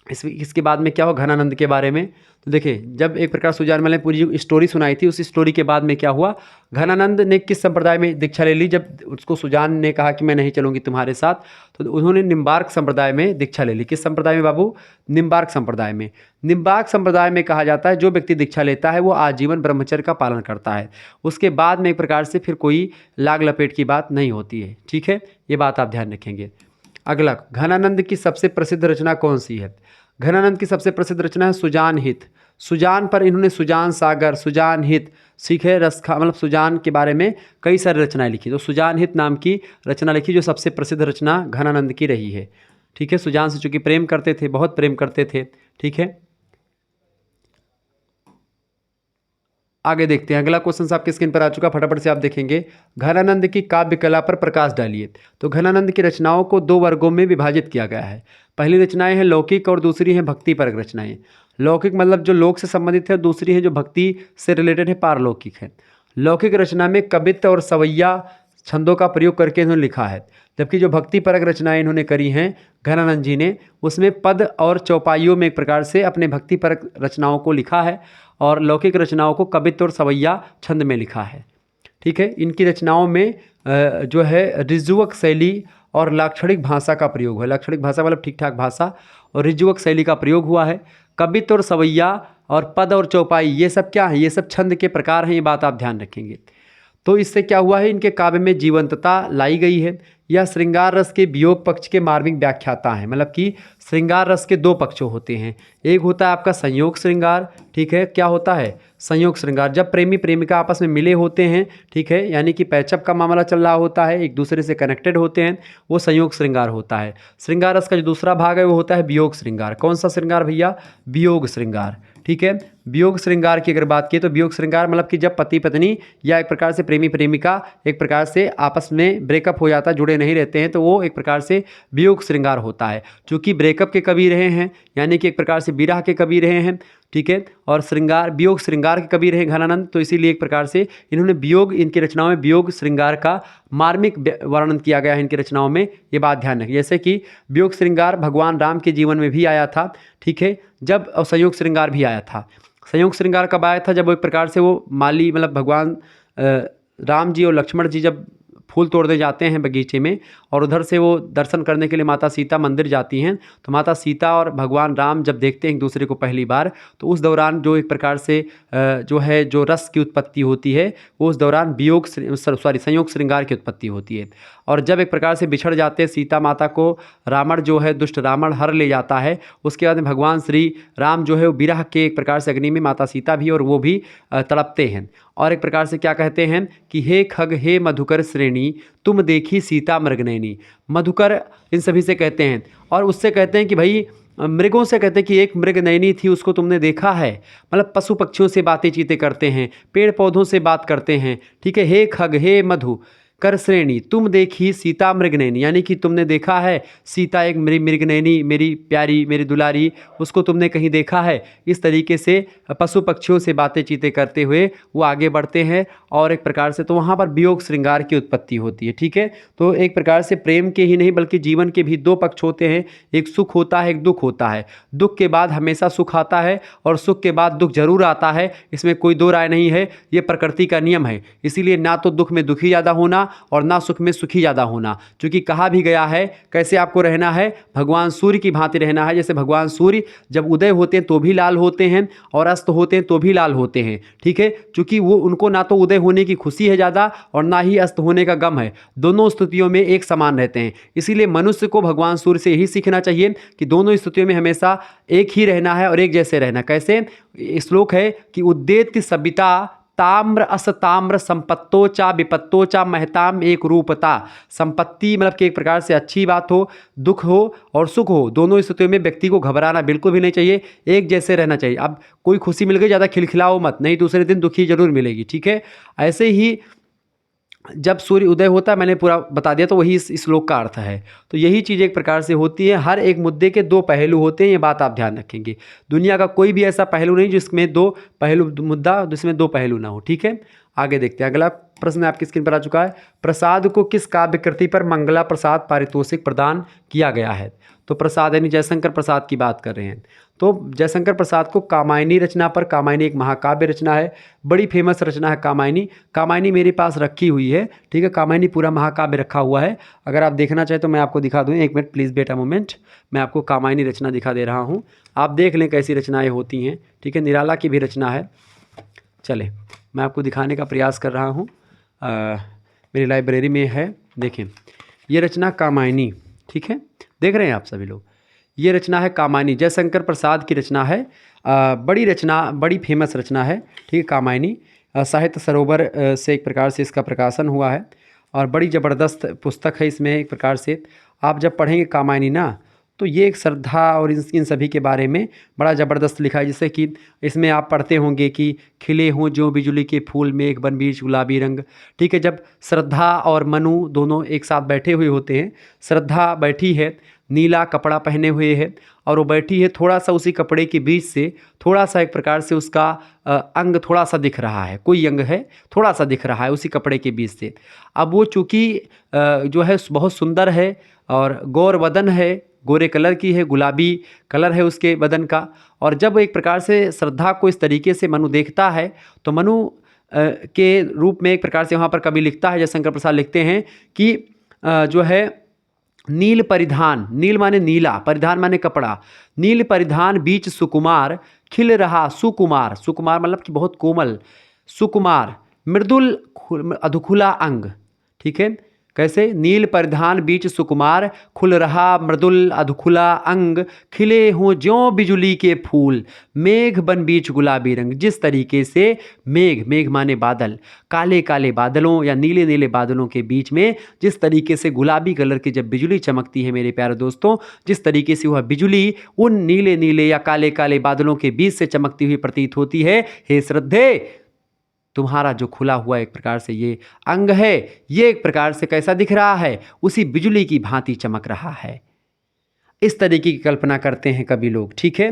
इसके बाद में क्या हो घनानंद के बारे में। तो देखिए, जब एक प्रकार सुजानमल ने पूरी स्टोरी सुनाई थी, उसी स्टोरी के बाद में क्या हुआ, घनानंद ने किस संप्रदाय में दीक्षा ले ली। जब उसको सुजान ने कहा कि मैं नहीं चलूंगी तुम्हारे साथ, तो उन्होंने निम्बार्क संप्रदाय में दीक्षा ले ली। किस संप्रदाय में बाबू, निम्बार्क संप्रदाय में। निम्बार्क संप्रदाय में कहा जाता है जो व्यक्ति दीक्षा लेता है वो आजीवन ब्रह्मचर्य का पालन करता है, उसके बाद में एक प्रकार से फिर कोई लाग लपेट की बात नहीं होती है, ठीक है। ये बात आप ध्यान रखेंगे। अगला, घनानंद की सबसे प्रसिद्ध रचना कौन सी है। घनानंद की सबसे प्रसिद्ध रचना है सुजान हित। सुजान पर इन्होंने सुजान सागर, सुजान हित, सीखे रसखा, मतलब सुजान के बारे में कई सारी रचनाएं लिखी। तो सुजान हित नाम की रचना लिखी जो सबसे प्रसिद्ध रचना घनानंद की रही है, ठीक है। सुजान से चूंकि प्रेम करते थे, बहुत प्रेम करते थे, ठीक है। आगे देखते हैं। अगला क्वेश्चन आपके स्क्रीन पर आ चुका, फटाफट से आप देखेंगे। घनानंद की काव्य कला पर प्रकाश डालिए। तो घनानंद की रचनाओं को 2 वर्गों में विभाजित किया गया है। पहली रचनाएं हैं लौकिक और दूसरी हैं भक्तिपरक रचनाएं। लौकिक मतलब जो लोक से संबंधित है, दूसरी है जो भक्ति से रिलेटेड है, पारलौकिक है। लौकिक रचना में कवित्व और सवैया छंदों का प्रयोग करके इन्होंने लिखा है, जबकि जो भक्तिपरक रचनाएं इन्होंने करी हैं घनानंद जी ने, उसमें पद और चौपाइयों में एक प्रकार से अपने भक्तिपरक रचनाओं को लिखा है और लौकिक रचनाओं को कवित्व और सवैया छंद में लिखा है, ठीक है। इनकी रचनाओं में जो है ऋजुवक शैली और लाक्षणिक भाषा का प्रयोग हुआ। लाक्षणिक भाषा मतलब ठीक ठाक भाषा, और ऋजुवक शैली का प्रयोग हुआ है। कवित्व और सवैया और पद और चौपाई ये सब क्या है, ये सब छंद के प्रकार हैं, ये बात आप ध्यान रखेंगे। तो इससे क्या हुआ है, इनके काव्य में जीवंतता लाई गई है। यह श्रृंगार रस के वियोग पक्ष के मार्मिक व्याख्याता है, मतलब कि श्रृंगार रस के 2 पक्ष होते हैं। एक होता है आपका संयोग श्रृंगार, ठीक है। क्या होता है संयोग श्रृंगार, जब प्रेमी प्रेमिका आपस में मिले होते हैं, ठीक है, यानी कि पैचअप का मामला चल रहा होता है, एक दूसरे से कनेक्टेड होते हैं, वो संयोग श्रृंगार होता है। श्रृंगार रस का जो दूसरा भाग है वो होता है वियोग श्रृंगार। कौन सा श्रृंगार भैया, वियोग श्रृंगार, ठीक है। वियोग श्रृंगार की अगर बात की तो वियोग श्रृंगार मतलब कि जब पति पत्नी या एक प्रकार से प्रेमी प्रेमिका एक प्रकार से आपस में ब्रेकअप हो जाता है, जुड़े नहीं रहते हैं, तो वो एक प्रकार से वियोग श्रृंगार होता है। चूँकि ब्रेकअप के कवि रहे हैं, यानी कि एक प्रकार से विरह के कवि रहे हैं, ठीक है, और श्रृंगार वियोग श्रृंगार के कवि रहे घनानंद, तो इसीलिए एक प्रकार से इन्होंने वियोग, इनकी रचनाओं में वियोग श्रृंगार का मार्मिक वर्णन किया गया है इनकी रचनाओं में, ये बात ध्यान रखिए। जैसे कि वियोग श्रृंगार भगवान राम के जीवन में भी आया था, ठीक है, जब, और संयोग श्रृंगार भी आया था। संयोग श्रृंगार कब आया था, जब वो एक प्रकार से वो माली मतलब भगवान राम जी और लक्ष्मण जी जब फूल तोड़ने जाते हैं बगीचे में, और उधर से वो दर्शन करने के लिए माता सीता मंदिर जाती हैं, तो माता सीता और भगवान राम जब देखते हैं एक दूसरे को पहली बार, तो उस दौरान जो एक प्रकार से जो है जो रस की उत्पत्ति होती है, वो उस दौरान संयोग श्रृंगार की उत्पत्ति होती है। और जब एक प्रकार से बिछड़ जाते हैं सीता माता को, रावण जो है दुष्ट रावण हर ले जाता है, उसके बाद में भगवान श्री राम जो है वो विरह के एक प्रकार से अग्नि में, माता सीता भी और वो भी तड़पते हैं, और एक प्रकार से क्या कहते हैं कि हे खग हे मधुकर श्रेणी तुम देखी सीता मृगनयनी। मधुकर इन सभी से कहते हैं, और उससे कहते हैं कि भाई मृगों से कहते कि एक मृग नयनी थी, उसको तुमने देखा है। मतलब पशु पक्षियों से बातें चीतें करते हैं, पेड़ पौधों से बात करते हैं, ठीक है। हे खग हे मधु कर श्रेणी तुम देखी सीता मृगनयनी, यानी कि तुमने देखा है सीता एक मेरी मृगनयनी, मेरी प्यारी, मेरी दुलारी, उसको तुमने कहीं देखा है। इस तरीके से पशु पक्षियों से बातें चीतें करते हुए वो आगे बढ़ते हैं और एक प्रकार से तो वहाँ पर वियोग श्रृंगार की उत्पत्ति होती है, ठीक है। तो एक प्रकार से प्रेम के ही नहीं बल्कि जीवन के भी दो पक्ष होते हैं, एक सुख होता है, एक दुख होता है। दुख के बाद हमेशा सुख आता है और सुख के बाद दुख जरूर आता है, इसमें कोई दो राय नहीं है, ये प्रकृति का नियम है। इसीलिए ना तो दुख में दुखी ज़्यादा होना और ना सुख में सुखी ज़्यादा होना, क्योंकि कहा भी गया है कैसे आपको रहना है, भगवान सूर्य की भांति रहना है। जैसे भगवान सूर्य जब उदय होते हैं तो भी लाल होते हैं और अस्त होते हैं तो भी लाल होते हैं, ठीक है। क्योंकि वो उनको ना तो उदय होने की खुशी है ज़्यादा और ना ही अस्त होने का गम है, दोनों स्थितियों में एक समान रहते हैं। इसीलिए मनुष्य को भगवान सूर्य से यही सीखना चाहिए कि दोनों स्थितियों में हमेशा एक ही रहना है और एक जैसे रहना। कैसे, श्लोक है कि उद्देत्य सबिता ताम्र असताम्र संपत्तो चा विपत्तो चा महताम एक रूपता। संपत्ति मतलब कि एक प्रकार से अच्छी बात हो, दुख हो और सुख हो, दोनों स्थितियों में व्यक्ति को घबराना बिल्कुल भी नहीं चाहिए, एक जैसे रहना चाहिए। अब कोई खुशी मिल गई ज़्यादा खिलखिलाओ मत, नहीं दूसरे दिन दुखी जरूर मिलेगी, ठीक है। ऐसे ही जब सूर्य उदय होता है, मैंने पूरा बता दिया, तो वही इस श्लोक का अर्थ है। तो यही चीज़ एक प्रकार से होती है, हर एक मुद्दे के दो पहलू होते हैं, ये बात आप ध्यान रखेंगे। दुनिया का कोई भी ऐसा पहलू नहीं जिसमें दो पहलू, मुद्दा जिसमें दो पहलू ना हो, ठीक है। आगे देखते हैं, अगला प्रश्न आपकी स्क्रीन पर आ चुका है। प्रसाद को किस काव्य कृति पर मंगला प्रसाद पारितोषिक प्रदान किया गया है? तो प्रसाद यानी जयशंकर प्रसाद की बात कर रहे हैं। तो जयशंकर प्रसाद को कामायनी रचना पर, कामायनी एक महाकाव्य रचना है, बड़ी फेमस रचना है कामायनी। कामायनी मेरे पास रखी हुई है, ठीक है। कामायनी पूरा महाकाव्य रखा हुआ है, अगर आप देखना चाहें तो मैं आपको दिखा दूँ। एक minute please wait a moment, मैं आपको कामायनी रचना दिखा दे रहा हूँ, आप देख लें कैसी रचनाएँ होती हैं, ठीक है। निराला की भी रचना है, चले मैं आपको दिखाने का प्रयास कर रहा हूँ। मेरी लाइब्रेरी में है, देखें ये रचना कामायनी, ठीक है। देख रहे हैं आप सभी लोग, ये रचना है कामायनी, जयशंकर प्रसाद की रचना है। बड़ी रचना, बड़ी फेमस रचना है, ठीक है। कामायनी साहित्य सरोवर से एक प्रकार से इसका प्रकाशन हुआ है और बड़ी ज़बरदस्त पुस्तक है। इसमें एक प्रकार से आप जब पढ़ेंगे कामायनी ना, तो ये एक श्रद्धा और इन सभी के बारे में बड़ा ज़बरदस्त लिखा है। जैसे कि इसमें आप पढ़ते होंगे कि खिले हों जो बिजली के फूल मेघ बन बीच गुलाबी रंग, ठीक है। जब श्रद्धा और मनु दोनों एक साथ बैठे हुए होते हैं, श्रद्धा बैठी है, नीला कपड़ा पहने हुए है और वो बैठी है, थोड़ा सा उसी कपड़े के बीच से थोड़ा सा एक प्रकार से उसका अंग थोड़ा सा दिख रहा है, कोई अंग है थोड़ा सा दिख रहा है उसी कपड़े के बीच से। अब वो चूँकि जो है बहुत सुंदर है और गौर वदन है, गोरे कलर की है, गुलाबी कलर है उसके बदन का। और जब एक प्रकार से श्रद्धा को इस तरीके से मनु देखता है तो मनु के रूप में एक प्रकार से वहाँ पर कवि लिखता है, जयशंकर प्रसाद लिखते हैं कि जो है नील परिधान, नील माने नीला, परिधान माने कपड़ा, नील परिधान बीच सुकुमार खिल रहा सुकुमार, सुकुमार मतलब कि बहुत कोमल, सुकुमार मृदुल अधुखुला अंग, ठीक है। कैसे, नील परिधान बीच सुकुमार खुल रहा मृदुल अधुखुला अंग खिले हों ज्यों बिजुली के फूल मेघ बन बीच गुलाबी रंग। जिस तरीके से मेघ, मेघ माने बादल, काले काले बादलों या नीले नीले बादलों के बीच में जिस तरीके से गुलाबी कलर की जब बिजुली चमकती है मेरे प्यारे दोस्तों, जिस तरीके से वह बिजुली उन नीले नीले या काले काले बादलों के बीच से चमकती हुई प्रतीत होती है, हे श्रद्धे तुम्हारा जो खुला हुआ एक प्रकार से ये अंग है, ये एक प्रकार से कैसा दिख रहा है, उसी बिजली की भांति चमक रहा है। इस तरीके की कल्पना करते हैं कभी लोग, ठीक है।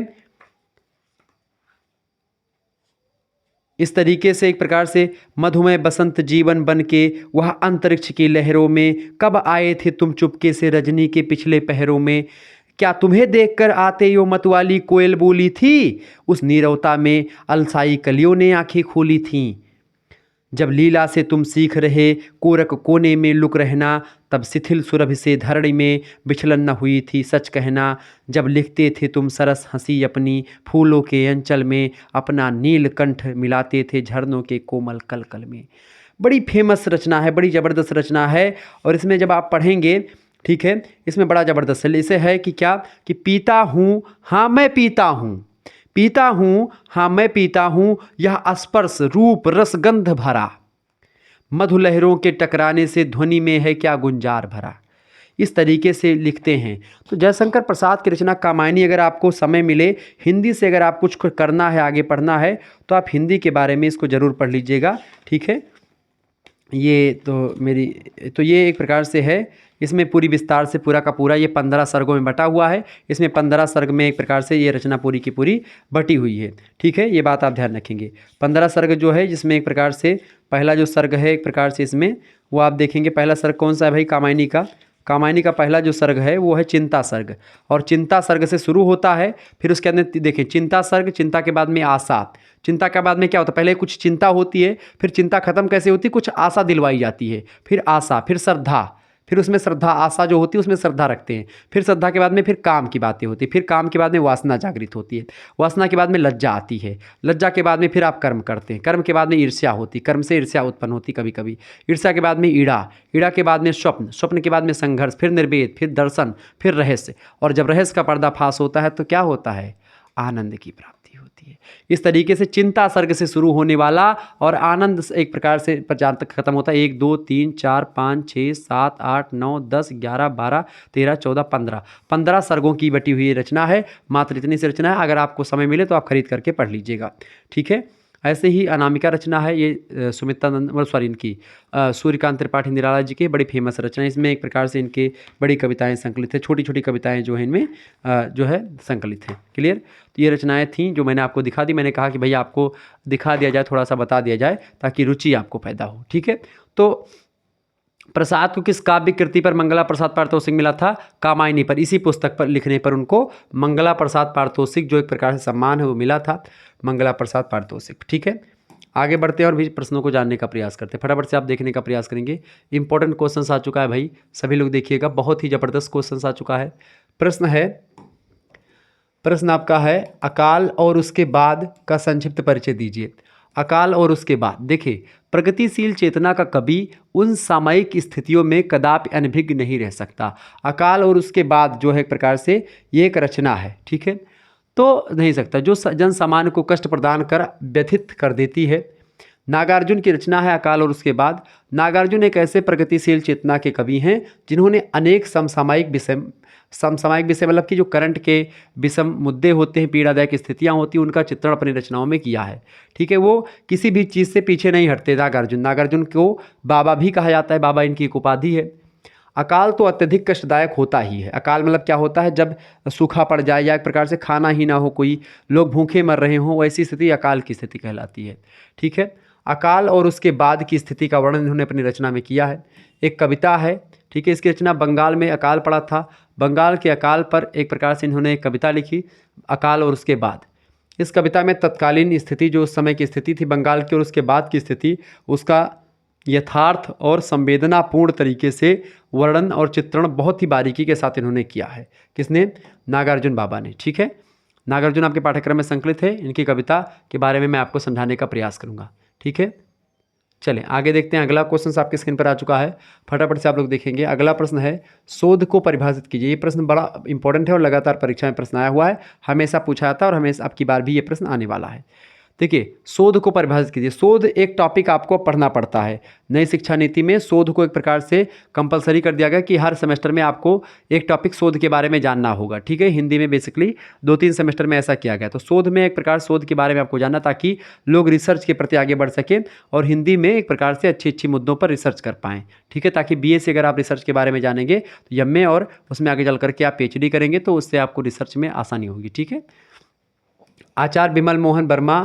इस तरीके से एक प्रकार से मधुमय बसंत जीवन बन के वह अंतरिक्ष की लहरों में कब आए थे तुम चुपके से रजनी के पिछले पहरों में, क्या तुम्हें देखकर आते यो मतवाली कोयल बोली थी, उस नीरवता में अलसाई कलियों ने आंखें खोली थीं। जब लीला से तुम सीख रहे कोरक कोने में लुक रहना, तब शिथिल सुरभि से धरणी में विचलन न हुई थी सच कहना। जब लिखते थे तुम सरस हंसी अपनी फूलों के अंचल में, अपना नीलकंठ मिलाते थे झरनों के कोमल कलकल में। बड़ी फेमस रचना है, बड़ी ज़बरदस्त रचना है। और इसमें जब आप पढ़ेंगे, ठीक है, इसमें बड़ा ज़बरदस्त है। इसे है कि क्या, कि पीता हूँ हाँ मैं पीता हूँ, पीता हूँ हाँ मैं पीता हूँ, यह स्पर्श रूप रसगंध भरा, मधु लहरों के टकराने से ध्वनि में है क्या गुंजार भरा। इस तरीके से लिखते हैं। तो जयशंकर प्रसाद की रचना कामायनी, अगर आपको समय मिले हिंदी से अगर आप कुछ करना है, आगे पढ़ना है, तो आप हिंदी के बारे में इसको ज़रूर पढ़ लीजिएगा। ठीक है, ये तो ये एक प्रकार से है। इसमें पूरी विस्तार से पूरा का पूरा ये 15 सर्गों में बटा हुआ है। इसमें 15 सर्ग में एक प्रकार से ये रचना पूरी की पूरी बटी हुई है। ठीक है, ये बात आप ध्यान रखेंगे। 15 सर्ग जो है, जिसमें एक प्रकार से पहला जो सर्ग है एक प्रकार से इसमें वो आप देखेंगे, पहला सर्ग कौन सा है भाई, कामायनी का। कामायनी का पहला जो सर्ग है वो है चिंता सर्ग, और चिंता सर्ग से शुरू होता है। फिर उसके अंदर देखिए चिंता सर्ग, चिंता के बाद में आशा, चिंता के बाद में क्या होता है, पहले कुछ चिंता होती है, फिर चिंता खत्म कैसे होती है, कुछ आशा दिलवाई जाती है, फिर आशा, फिर श्रद्धा, फिर उसमें श्रद्धा, आशा जो होती है उसमें श्रद्धा रखते हैं, फिर श्रद्धा के बाद में फिर काम की बातें होती है, फिर काम के बाद में वासना जागृत होती है, वासना के बाद में लज्जा आती है, लज्जा के बाद में फिर आप कर्म करते हैं, कर्म के बाद में ईर्ष्या होती, कर्म से ईर्ष्या उत्पन्न होती कभी कभी, ईर्ष्या के बाद में ईड़ा, ईड़ा के बाद में स्वप्न, स्वप्न के बाद में संघर्ष, फिर निर्वेद, फिर दर्शन, फिर रहस्य, और जब रहस्य का पर्दाफाश होता है तो क्या होता है, आनंद की प्राप्ति होती है। इस तरीके से चिंता सर्ग से शुरू होने वाला और आनंद एक प्रकार से जहाँ तक खत्म होता है, 1 2 3 4 5 6 7 8 9 10 11 12 13 14 15 सर्गों की बटी हुई रचना है। मात्र इतनी सी रचना है, अगर आपको समय मिले तो आप खरीद करके पढ़ लीजिएगा। ठीक है, ऐसे ही अनामिका रचना है, ये सुमित्रानंद सॉरी इनकी सूर्यकांत त्रिपाठी निराला जी की बड़ी फेमस रचना है। इसमें एक प्रकार से इनके बड़ी कविताएं संकलित है, छोटी छोटी कविताएं जो है इनमें जो है संकलित हैं। क्लियर, तो ये रचनाएं थीं जो मैंने आपको दिखा दी। मैंने कहा कि भैया आपको दिखा दिया जाए, थोड़ा सा बता दिया जाए ताकि रुचि आपको पैदा हो। ठीक है, तो प्रसाद को किस काव्य कृति पर मंगला प्रसाद पारितोषिक मिला था, कामायनी पर। इसी पुस्तक पर लिखने पर उनको मंगला प्रसाद पारितोषिक जो एक प्रकार से सम्मान है वो मिला था, मंगला प्रसाद पारितोषिक। ठीक है, आगे बढ़ते हैं और भी प्रश्नों को जानने का प्रयास करते हैं। फटाफट से आप देखने का प्रयास करेंगे। इंपॉर्टेंट क्वेश्चन आ चुका है भाई, सभी लोग देखिएगा, बहुत ही जबरदस्त क्वेश्चन आ चुका है। प्रश्न आपका है, अकाल और उसके बाद का संक्षिप्त परिचय दीजिए। अकाल और उसके बाद, देखिए प्रगतिशील चेतना का कवि उन सामयिक स्थितियों में कदापि अनभिज्ञ नहीं रह सकता। अकाल और उसके बाद जो है एक प्रकार से ये एक रचना है। ठीक है, तो नहीं सकता, जो जन सामान्य को कष्ट प्रदान कर व्यथित कर देती है। नागार्जुन की रचना है अकाल और उसके बाद। नागार्जुन एक ऐसे प्रगतिशील चेतना के कवि हैं जिन्होंने अनेक समसामयिक विषय मतलब कि जो करंट के विषम मुद्दे होते हैं, पीड़ादायक स्थितियां होती हैं, उनका चित्रण अपनी रचनाओं में किया है। ठीक है, वो किसी भी चीज़ से पीछे नहीं हटते। नागार्जुन को बाबा भी कहा जाता है, बाबा इनकी एक उपाधि है। अकाल तो अत्यधिक कष्टदायक होता ही है। अकाल मतलब क्या होता है, जब सूखा पड़ जाए या एक प्रकार से खाना ही ना हो, कोई लोग भूखे मर रहे हों, वैसी स्थिति अकाल की स्थिति कहलाती है। ठीक है, अकाल और उसके बाद की स्थिति का वर्णन इन्होंने अपनी रचना में किया है। एक कविता है, ठीक है, इसकी रचना बंगाल में अकाल पड़ा था, बंगाल के अकाल पर एक प्रकार से इन्होंने एक कविता लिखी, अकाल और उसके बाद। इस कविता में तत्कालीन स्थिति, जो उस समय की स्थिति थी बंगाल की, और उसके बाद की स्थिति, उसका यथार्थ और संवेदनापूर्ण तरीके से वर्णन और चित्रण बहुत ही बारीकी के साथ इन्होंने किया है। किसने, नागार्जुन बाबा ने। ठीक है, नागार्जुन आपके पाठ्यक्रम में संकलित है, इनकी कविता के बारे में मैं आपको समझाने का प्रयास करूंगा। ठीक है, चलें आगे देखते हैं। अगला क्वेश्चन आपके स्क्रीन पर आ चुका है, फटाफट से आप लोग देखेंगे। अगला प्रश्न है, शोध को परिभाषित कीजिए। ये प्रश्न बड़ा इंपॉर्टेंट है और लगातार परीक्षा में प्रश्न आया हुआ है, हमेशा पूछा जाता है और हमेशा आपकी बार भी ये प्रश्न आने वाला है। देखिए, शोध को परिभाषित कीजिए। शोध एक टॉपिक आपको पढ़ना पड़ता है। नई शिक्षा नीति में शोध को एक प्रकार से कंपलसरी कर दिया गया कि हर सेमेस्टर में आपको एक टॉपिक शोध के बारे में जानना होगा। ठीक है, हिंदी में बेसिकली 2-3 सेमेस्टर में ऐसा किया गया। तो शोध में एक प्रकार शोध के बारे में आपको जानना, ताकि लोग रिसर्च के प्रति आगे बढ़ सकें और हिंदी में एक प्रकार से अच्छी मुद्दों पर रिसर्च कर पाएँ। ठीक है, ताकि BA से अगर आप रिसर्च के बारे में जानेंगे तो MA और उसमें आगे चल करके आप PhD करेंगे तो उससे आपको रिसर्च में आसानी होगी। ठीक है, आचार्य विमल मोहन वर्मा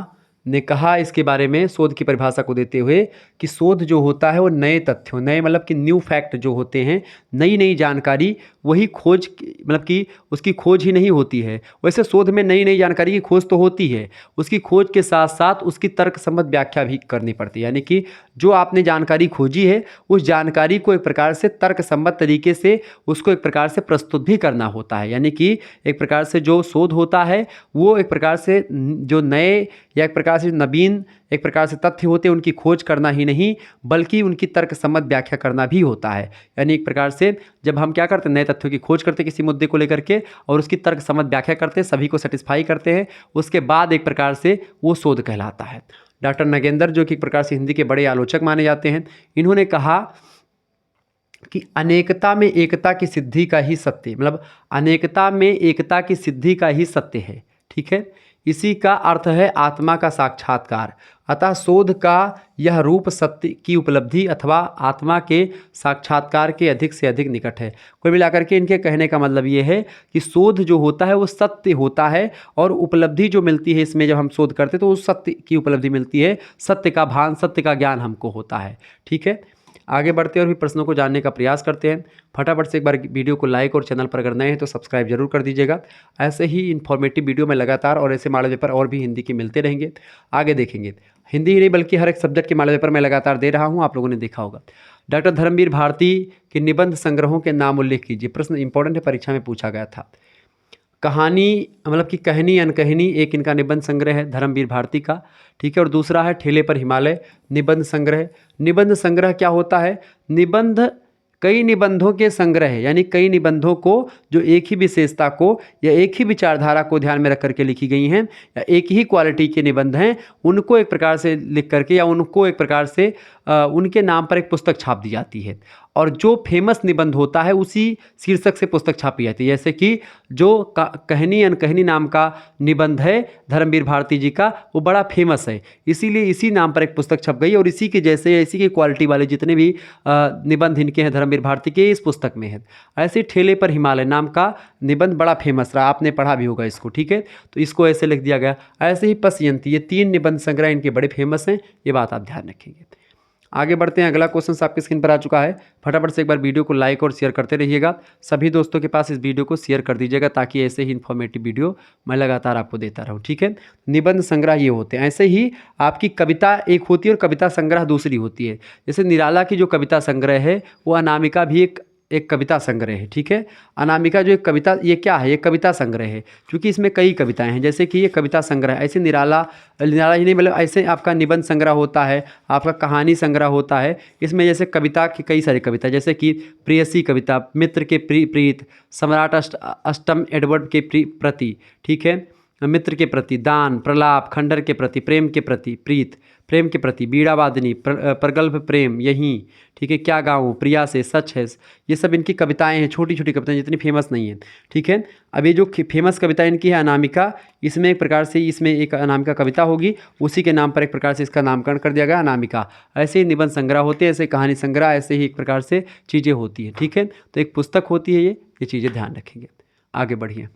ने कहा इसके बारे में शोध की परिभाषा को देते हुए कि शोध जो होता है वो नए तथ्यों, नए मतलब कि न्यू फैक्ट जो होते हैं, नई जानकारी, वही खोज मतलब कि उसकी खोज ही नहीं होती है। वैसे शोध में नई जानकारी की खोज तो होती है, उसकी खोज के साथ साथ उसकी तर्कसम्मत व्याख्या भी करनी पड़ती है। यानी कि जो आपने जानकारी खोजी है उस जानकारी को एक प्रकार से तर्कसम्मत तरीके से उसको एक प्रकार से प्रस्तुत भी करना होता है। यानी कि एक प्रकार से जो शोध होता है वो एक प्रकार से जो नए या एक प्रकार से नवीन एक प्रकार से तथ्य होते हैं उनकी खोज करना ही नहीं बल्कि उनकी तर्कसम्मत व्याख्या करना भी होता है। यानी एक प्रकार से जब हम क्या करते हैं, नए तथ्यों की खोज करते हैं किसी मुद्दे को लेकर के और उसकी तर्कसम्मत व्याख्या करते हैं, सभी को सेटिस्फाई करते हैं, उसके बाद एक प्रकार से वो शोध कहलाता है। डॉक्टर नगेंद्र जो कि एक प्रकार से हिंदी के बड़े आलोचक माने जाते हैं, इन्होंने कहा कि अनेकता में एकता की सिद्धि का ही सत्य, मतलब अनेकता में एकता की सिद्धि का ही सत्य है। ठीक है, इसी का अर्थ है आत्मा का साक्षात्कार। अतः शोध का यह रूप सत्य की उपलब्धि अथवा आत्मा के साक्षात्कार के अधिक से अधिक निकट है। कुल मिलाकर के इनके कहने का मतलब ये है कि शोध जो होता है वो सत्य होता है, और उपलब्धि जो मिलती है इसमें जब हम शोध करते हैं तो उस सत्य की उपलब्धि मिलती है, सत्य का भान, सत्य का ज्ञान हमको होता है। ठीक है, आगे बढ़ते हैं और भी प्रश्नों को जानने का प्रयास करते हैं। फटाफट से एक बार वीडियो को लाइक और चैनल पर अगर नए हैं तो सब्सक्राइब जरूर कर दीजिएगा। ऐसे ही इन्फॉर्मेटिव वीडियो में लगातार और ऐसे मॉडल पेपर और भी हिंदी के मिलते रहेंगे। आगे देखेंगे, हिंदी ही नहीं बल्कि हर एक सब्जेक्ट के मॉडल पेपर मैं लगातार दे रहा हूँ, आप लोगों ने देखा होगा। डॉक्टर धर्मवीर भारती के निबंध संग्रहों के नाम उल्लेख कीजिए। प्रश्न इंपॉर्टेंट है, परीक्षा में पूछा गया था। कहानी मतलब कि कहनी अनकहनी एक इनका निबंध संग्रह है धर्मवीर भारती का। ठीक है, और दूसरा है ठेले पर हिमालय निबंध संग्रह। निबंध संग्रह क्या होता है? निबंध कई निबंधों के संग्रह है, यानी कई निबंधों को जो एक ही विशेषता को या एक ही विचारधारा को ध्यान में रख करके लिखी गई हैं, या एक ही क्वालिटी के निबंध हैं, उनको एक प्रकार से लिख करके या उनको एक प्रकार से उनके नाम पर एक पुस्तक छाप दी जाती है। और जो फेमस निबंध होता है उसी शीर्षक से पुस्तक छापी जाती है। जैसे कि जो कहनी अनकहनी नाम का निबंध है धर्मवीर भारती जी का, वो बड़ा फेमस है, इसीलिए इसी नाम पर एक पुस्तक छप गई, और इसी के जैसे इसी की क्वालिटी वाले जितने भी निबंध इनके हैं धर्मवीर भारती के, इस पुस्तक में है। ऐसे ठेले पर हिमालय नाम का निबंध बड़ा फेमस रहा, आपने पढ़ा भी होगा इसको। ठीक है, तो इसको ऐसे लिख दिया गया। ऐसे ही पसयंती, ये 3 निबंध संग्रह इनके बड़े फेमस हैं, ये बात आप ध्यान रखेंगे। आगे बढ़ते हैं, अगला क्वेश्चन आपकी स्क्रीन पर आ चुका है। फटाफट से एक बार वीडियो को लाइक और शेयर करते रहिएगा। सभी दोस्तों के पास इस वीडियो को शेयर कर दीजिएगा ताकि ऐसे ही इन्फॉर्मेटिव वीडियो मैं लगातार आपको देता रहूं। ठीक है, निबंध संग्रह ये होते हैं। ऐसे ही आपकी कविता एक होती है और कविता संग्रह दूसरी होती है। जैसे निराला की जो कविता संग्रह है वो अनामिका भी एक कविता संग्रह है। ठीक है, अनामिका जो एक कविता, ये क्या है? ये कविता संग्रह है, क्योंकि इसमें कई कविताएं हैं। जैसे कि ये कविता संग्रह, ऐसे निराला ही नहीं, मतलब ऐसे आपका निबंध संग्रह होता है, आपका कहानी संग्रह होता है। इसमें जैसे कविता की कई सारी कविता, जैसे कि प्रेयसी कविता, मित्र के प्रीत, सम्राट अष्टम एडवर्ड के प्रति, ठीक है, मित्र के प्रति, दान, प्रलाप, खंडर के प्रति, प्रेम के प्रति, प्रीत, प्रेम के प्रति, बीड़ावादिनी, प्रगल्भ प्रेम, यहीं, ठीक है, क्या गाऊँ, प्रिया से, सच है। ये सब इनकी कविताएं हैं, छोटी छोटी कविताएं, जितनी फेमस नहीं है। ठीक है, अब ये जो फेमस कविता इनकी है अनामिका, इसमें एक प्रकार से इसमें एक अनामिका कविता होगी, उसी के नाम पर एक प्रकार से इसका नामकरण कर दिया गया अनामिका। ऐसे ही निबंध संग्रह होते हैं, ऐसे कहानी संग्रह, ऐसे ही एक प्रकार से चीज़ें होती हैं। ठीक है, तो एक पुस्तक होती है ये चीज़ें ध्यान रखेंगे। आगे बढ़िए,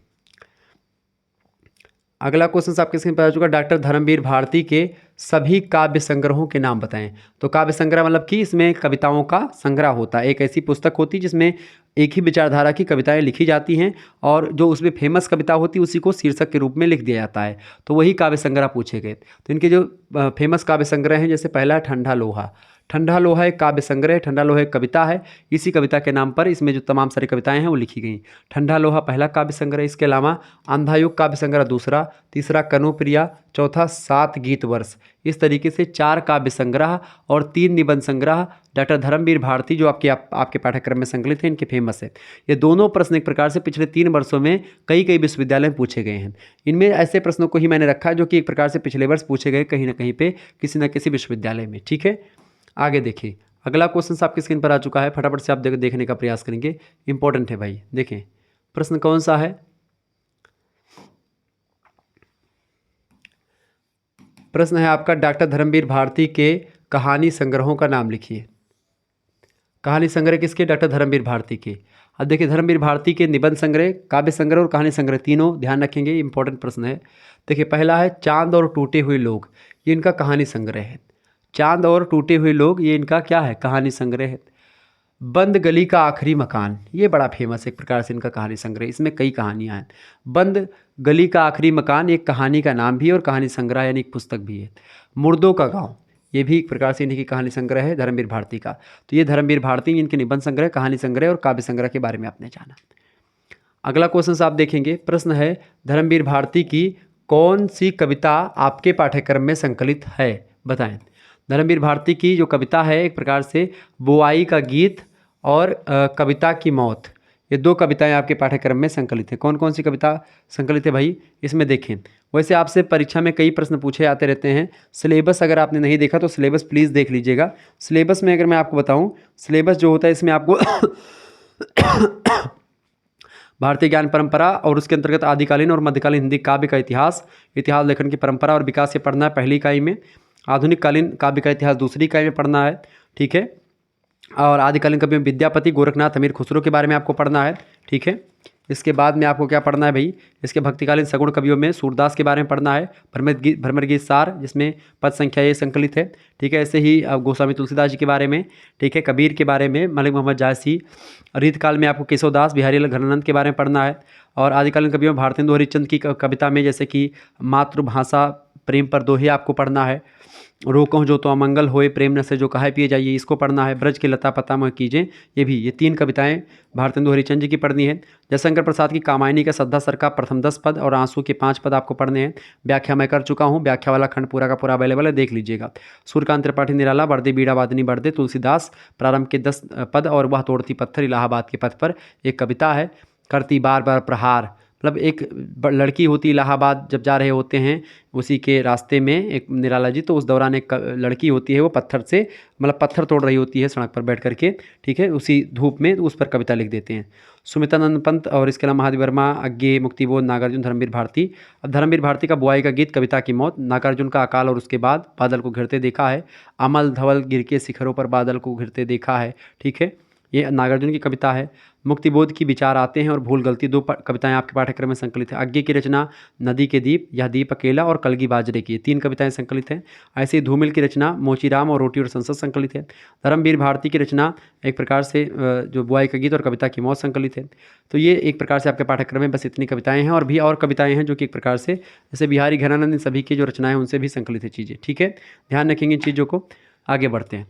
अगला क्वेश्चन आपके स्क्रीन पर आ चुका। डॉक्टर धर्मवीर भारती के सभी काव्य संग्रहों के नाम बताएं। तो काव्य संग्रह मतलब कि इसमें कविताओं का संग्रह होता है, एक ऐसी पुस्तक होती है जिसमें एक ही विचारधारा की कविताएं लिखी जाती हैं, और जो उसमें फेमस कविता होती है उसी को शीर्षक के रूप में लिख दिया जाता है, तो वही काव्य संग्रह पूछे गए। तो इनके जो फेमस काव्य संग्रह हैं, जैसे पहला है ठंडा लोहा। ठंडा लोहा एक काव्य संग्रह, ठंडा लोहा एक कविता है, इसी कविता के नाम पर इसमें जो तमाम सारी कविताएं हैं वो लिखी गई। ठंडा लोहा पहला काव्य संग्रह। इसके अलावा अंधायुग काव्य संग्रह दूसरा, तीसरा कनुप्रिया, चौथा 7 गीत वर्ष। इस तरीके से 4 काव्य संग्रह और 3 निबंध संग्रह डॉक्टर धर्मवीर भारती जो आपके पाठ्यक्रम में संकलित हैं, इनके फेमस है। ये दोनों प्रश्न एक प्रकार से पिछले 3 वर्षों में कई विश्वविद्यालय में पूछे गए हैं। इनमें ऐसे प्रश्नों को ही मैंने रखा है जो कि एक प्रकार से पिछले वर्ष पूछे गए कहीं ना कहीं पे किसी न किसी विश्वविद्यालय में। ठीक है, आगे देखिए, अगला क्वेश्चन आपकी स्क्रीन पर आ चुका है, फटाफट से आप देखने का प्रयास करेंगे, इंपॉर्टेंट है भाई। देखें प्रश्न कौन सा है। प्रश्न है आपका, डॉक्टर धर्मवीर भारती के कहानी संग्रहों का नाम लिखिए। कहानी संग्रह किसके? डॉक्टर धर्मवीर भारती के। अब देखिए, धर्मवीर भारती के निबंध संग्रह, काव्य संग्रह और कहानी संग्रह तीनों ध्यान रखेंगे, इंपॉर्टेंट प्रश्न है। देखिए पहला है चांद और टूटे हुए लोग, ये इनका कहानी संग्रह है। चांद और टूटे हुए लोग, ये इनका क्या है? कहानी संग्रह है। बंद गली का आखिरी मकान, ये बड़ा फेमस एक प्रकार से इनका कहानी संग्रह, इसमें कई कहानियाँ हैं। बंद गली का आखिरी मकान एक कहानी का नाम भी है और कहानी संग्रह यानी एक पुस्तक भी है। मुर्दों का गांव, ये भी एक प्रकार से इनकी कहानी संग्रह है धर्मवीर भारती का। तो ये धर्मवीर भारती इनके निबंध संग्रह, कहानी संग्रह और काव्य संग्रह के बारे में आपने जाना। अगला क्वेश्चन आप देखेंगे, प्रश्न है धर्मवीर भारती की कौन सी कविता आपके पाठ्यक्रम में संकलित है, बताएं। धर्मवीर भारती की जो कविता है एक प्रकार से बुआई का गीत और कविता की मौत, ये 2 कविताएं आपके पाठ्यक्रम में संकलित हैं। कौन कौन सी कविता संकलित है भाई? इसमें देखें, वैसे आपसे परीक्षा में कई प्रश्न पूछे जाते रहते हैं। सिलेबस अगर आपने नहीं देखा तो सिलेबस प्लीज़ देख लीजिएगा। सिलेबस में अगर मैं आपको बताऊं, सिलेबस जो होता है इसमें आपको भारतीय ज्ञान परंपरा और उसके अंतर्गत आदिकालीन और मध्यकालीन हिंदी काव्य का इतिहास, इतिहास लेखन की परंपरा और विकास से पढ़ना है पहली इकाई में। आधुनिक कालीन काव्य का इतिहास दूसरी इकाई में पढ़ना है, ठीक है। और आदिकालीन कवियों में विद्यापति, गोरखनाथ, अमीर खुसरो के बारे में आपको पढ़ना है, ठीक है। इसके बाद में आपको क्या पढ़ना है भाई, इसके भक्तिकालीन सगुण कवियों में सूरदास के बारे में पढ़ना है, भ्रमर गीत सार जिसमें पद संख्या ये संकलित है, ठीक है। ऐसे ही गोस्वामी तुलसीदास जी के बारे में, ठीक है, कबीर के बारे में, मलिक मोहम्मद जायसी। रीतकाल में आपको केशवदास, बिहारी लाल घनानंद के बारे में पढ़ना है। और आदिकालीन कवियों में भारतेंदु हरिश्चंद्र की कविता में जैसे कि मातृभाषा प्रेम पर दोहे आपको पढ़ना है। रोकहूँ जो तो अमंगल होए, प्रेम न से जो कहा पिए जाइए, इसको पढ़ना है। ब्रज के लता पता मोह कीजिए, ये 3 कविताएं भारतेंदु हरिश्चंद्र जी की पढ़नी है। जयशंकर प्रसाद की कामायनी का श्रद्धा सर का प्रथम 10 पद और आंसू के 5 पद आपको पढ़ने हैं। व्याख्या मैं कर चुका हूँ, व्याख्या वाला खंड पूरा का पूरा अवेलेबल है, देख लीजिएगा। सूर्यकांत त्रिपाठी निराला, बर्दे बीड़ा वादनी बर्दे, तुलसीदास प्रारंभ के 10 पद और वह तोड़ती पत्थर इलाहाबाद के पद पर एक कविता है। करती बार बार प्रहार, मतलब एक लड़की होती इलाहाबाद जब जा रहे होते हैं उसी के रास्ते में एक निराला जी, तो उस दौरान एक लड़की होती है वो पत्थर से, मतलब पत्थर तोड़ रही होती है सड़क पर बैठ करके, ठीक है, उसी धूप में, उस पर कविता लिख देते हैं। सुमितानंद पंत और इसके अलावा महादेव वर्मा, अज्ञे, मुक्तिबोध, नागार्जुन, धर्मवीर भारती। अब धर्मवीर भारती का बुआई का गीत, कविता की मौत, नागार्जुन का अकाल और उसके बाद बादल को घिरते देखा है, अमल धवल गिर के शिखरों पर बादल को घिरते देखा है, ठीक है, ये नागार्जुन की कविता है। मुक्तिबोध की विचार आते हैं और भूल गलती 2 कविताएं आपके पाठ्यक्रम में संकलित है। अज्ञे की रचना नदी के दीप, यह दीप अकेला और कलगी बाजरे की, 3 कविताएं संकलित हैं। ऐसे ही धूमिल की रचना मोचीराम और रोटी और संसद संकलित है। धर्मवीर भारती की रचना एक प्रकार से जो बुआई का गीत और कविता की मौत संकलित है। तो ये एक प्रकार से आपके पाठ्यक्रम में बस इतनी कविताएं हैं, और भी और कविताएं हैं जो कि एक प्रकार से जैसे बिहारी घनानंद, इन सभी की जो रचनाएं उनसे भी संकलित है चीज़ें, ठीक है। ध्यान रखेंगे इन चीज़ों को। आगे बढ़ते हैं।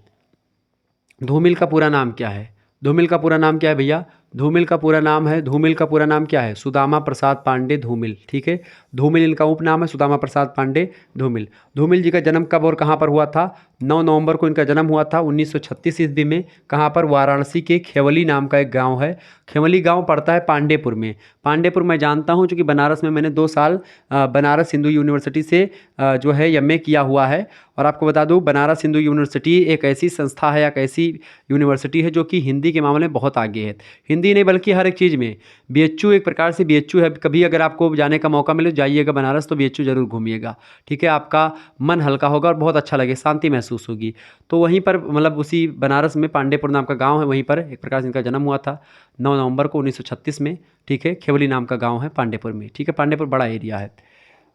धूमिल का पूरा नाम क्या है? धूमिल का पूरा नाम क्या है भैया? धूमिल का पूरा नाम है, धूमिल का पूरा नाम क्या है? सुदामा प्रसाद पांडे धूमिल, ठीक है। धूमिल इनका उपनाम है, सुदामा प्रसाद पांडे धूमिल। धूमिल जी का जन्म कब और कहाँ पर हुआ था? 9 नवंबर को इनका जन्म हुआ था 1936 ईस्वी में। कहाँ पर? वाराणसी के खेवली नाम का एक गांव है। खेवली गांव पड़ता है पांडेपुर में। पांडेपुर मैं जानता हूं, क्योंकि बनारस में मैंने 2 साल बनारस हिंदू यूनिवर्सिटी से जो है एमए किया हुआ है। और आपको बता दूं, बनारस हिंदू यूनिवर्सिटी एक ऐसी संस्था है, एक ऐसी यूनिवर्सिटी है जो कि हिंदी के मामले में बहुत आगे है। हिंदी नहीं बल्कि हर एक चीज़ में। बीएचयू एक प्रकार से बीएचयू है। कभी अगर आपको जाने का मौका मिले, जाइएगा बनारस, तो बीएचयू जरूर घूमिएगा, ठीक है। आपका मन हल्का होगा और बहुत अच्छा लगे, शांति महसूस होगी। तो वहीं पर, मतलब उसी बनारस में पांडेपुर नाम का गांव है, वहीं पर एक प्रकार से इनका जन्म हुआ था 9 नवंबर को 1936 में, ठीक है। खेवली नाम का गांव है पांडेपुर में, ठीक है। पांडेपुर बड़ा एरिया है।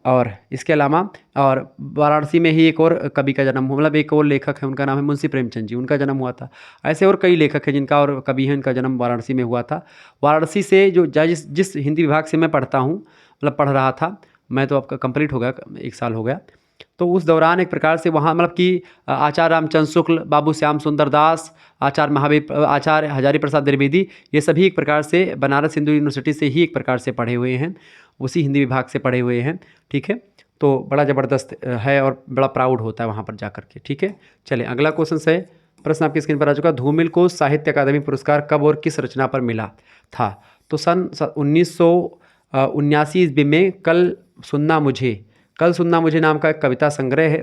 और इसके अलावा और वाराणसी में ही एक और कवि का जन्म हुआ, मतलब एक और लेखक है, उनका नाम है मुंशी प्रेमचंद जी, उनका जन्म हुआ था। ऐसे और कई लेखक हैं जिनका और कवि हैं, इनका जन्म वाराणसी में हुआ था। वाराणसी से जो जिस हिंदी विभाग से मैं पढ़ता हूँ, मतलब पढ़ रहा था मैं, तो आपका कंप्लीट हो गया, 1 साल हो गया। तो उस दौरान एक प्रकार से वहाँ, मतलब कि आचार्य रामचंद्र शुक्ल, बाबू श्याम सुंदर दास, आचार्य हजारी प्रसाद द्विवेदी, ये सभी एक प्रकार से बनारस हिंदू यूनिवर्सिटी से ही एक प्रकार से पढ़े हुए हैं, उसी हिंदी विभाग से पढ़े हुए हैं, ठीक है। तो बड़ा ज़बरदस्त है और बड़ा प्राउड होता है वहाँ पर जा कर के, ठीक है। चलिए अगला क्वेश्चन है। प्रश्न आपकी स्क्रीन पर आ चुका। धूमिल को साहित्य अकादमी पुरस्कार कब और किस रचना पर मिला था? तो सन 1979 ईस्वी में कल सुनना मुझे नाम का एक कविता संग्रह है,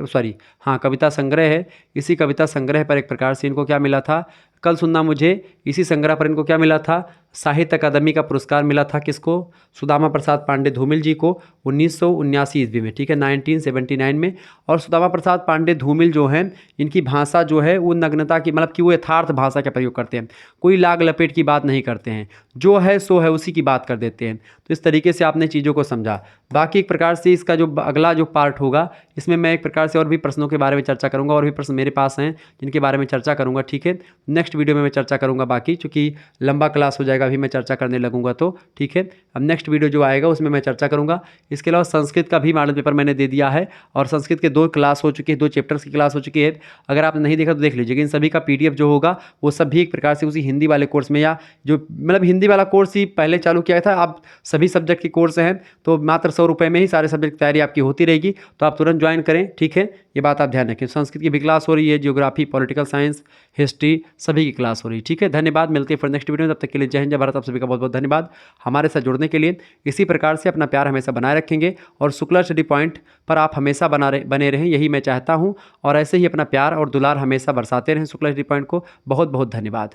कविता संग्रह है। इसी कविता संग्रह पर एक प्रकार से इनको क्या मिला था? कल सुनना मुझे, इसी संग्रह पर इनको क्या मिला था? साहित्य अकादमी का पुरस्कार मिला था। किसको? सुदामा प्रसाद पांडे धूमिल जी को 1979 ईस्वी में, ठीक है, 1979 में। और सुदामा प्रसाद पांडे धूमिल जो हैं, इनकी भाषा जो है वो नग्नता की, मतलब कि वो यथार्थ भाषा का प्रयोग करते हैं, कोई लाग लपेट की बात नहीं करते हैं, जो है सो है उसी की बात कर देते हैं। तो इस तरीके से आपने चीज़ों को समझा। बाकी एक प्रकार से इसका जो अगला जो पार्ट होगा, इसमें मैं एक प्रकार से और भी प्रश्नों के बारे में चर्चा करूँगा, और भी प्रश्न मेरे पास हैं जिनके बारे में चर्चा करूँगा, ठीक है। नेक्स्ट वीडियो में मैं चर्चा करूँगा बाकी, चूँकि लंबा क्लास हो जाएगा अभी मैं चर्चा करने लगूंगा, तो ठीक है। अब नेक्स्ट वीडियो जो आएगा उसमें मैं चर्चा करूंगा। इसके अलावा संस्कृत का भी मॉडल पेपर मैंने दे दिया है, और संस्कृत के 2 क्लास हो चुकी है, 2 चैप्टर्स की क्लास हो चुकी है। अगर आपने नहीं देखा तो देख लीजिएगा। इन सभी का PDF जो होगा वो सब भी एक प्रकार से उसी हिंदी वाले कोर्स में, या जो मतलब हिंदी वाला कोर्स ही पहले चालू किया था, अब सभी सब्जेक्ट के कोर्स हैं, तो मात्र 100 रुपये में ही सारे सब्जेक्ट की तैयारी आपकी होती रहेगी। तो आप तुरंत ज्वाइन करें, ठीक है। ये बात आप ध्यान रखें। संस्कृत की भी क्लास हो रही है, जियोग्राफी, पॉलिटिकल साइंस, हिस्ट्री, सभी की क्लास हो रही है। ठीक है, धन्यवाद। मिलते हैं फिर नेक्स्ट वीडियो में। तब तक के लिए जय हिंद, जय भारत। आप सभी का बहुत बहुत धन्यवाद हमारे साथ जुड़ने के लिए। इसी प्रकार से अपना प्यार हमेशा बनाए रखेंगे और शुक्ला स्टडी पॉइंट पर आप हमेशा बने रहें, यही मैं चाहता हूँ। और ऐसे ही अपना प्यार और दुलार हमेशा बरसाते रहें शुक्ला स्टडी पॉइंट को। बहुत बहुत धन्यवाद।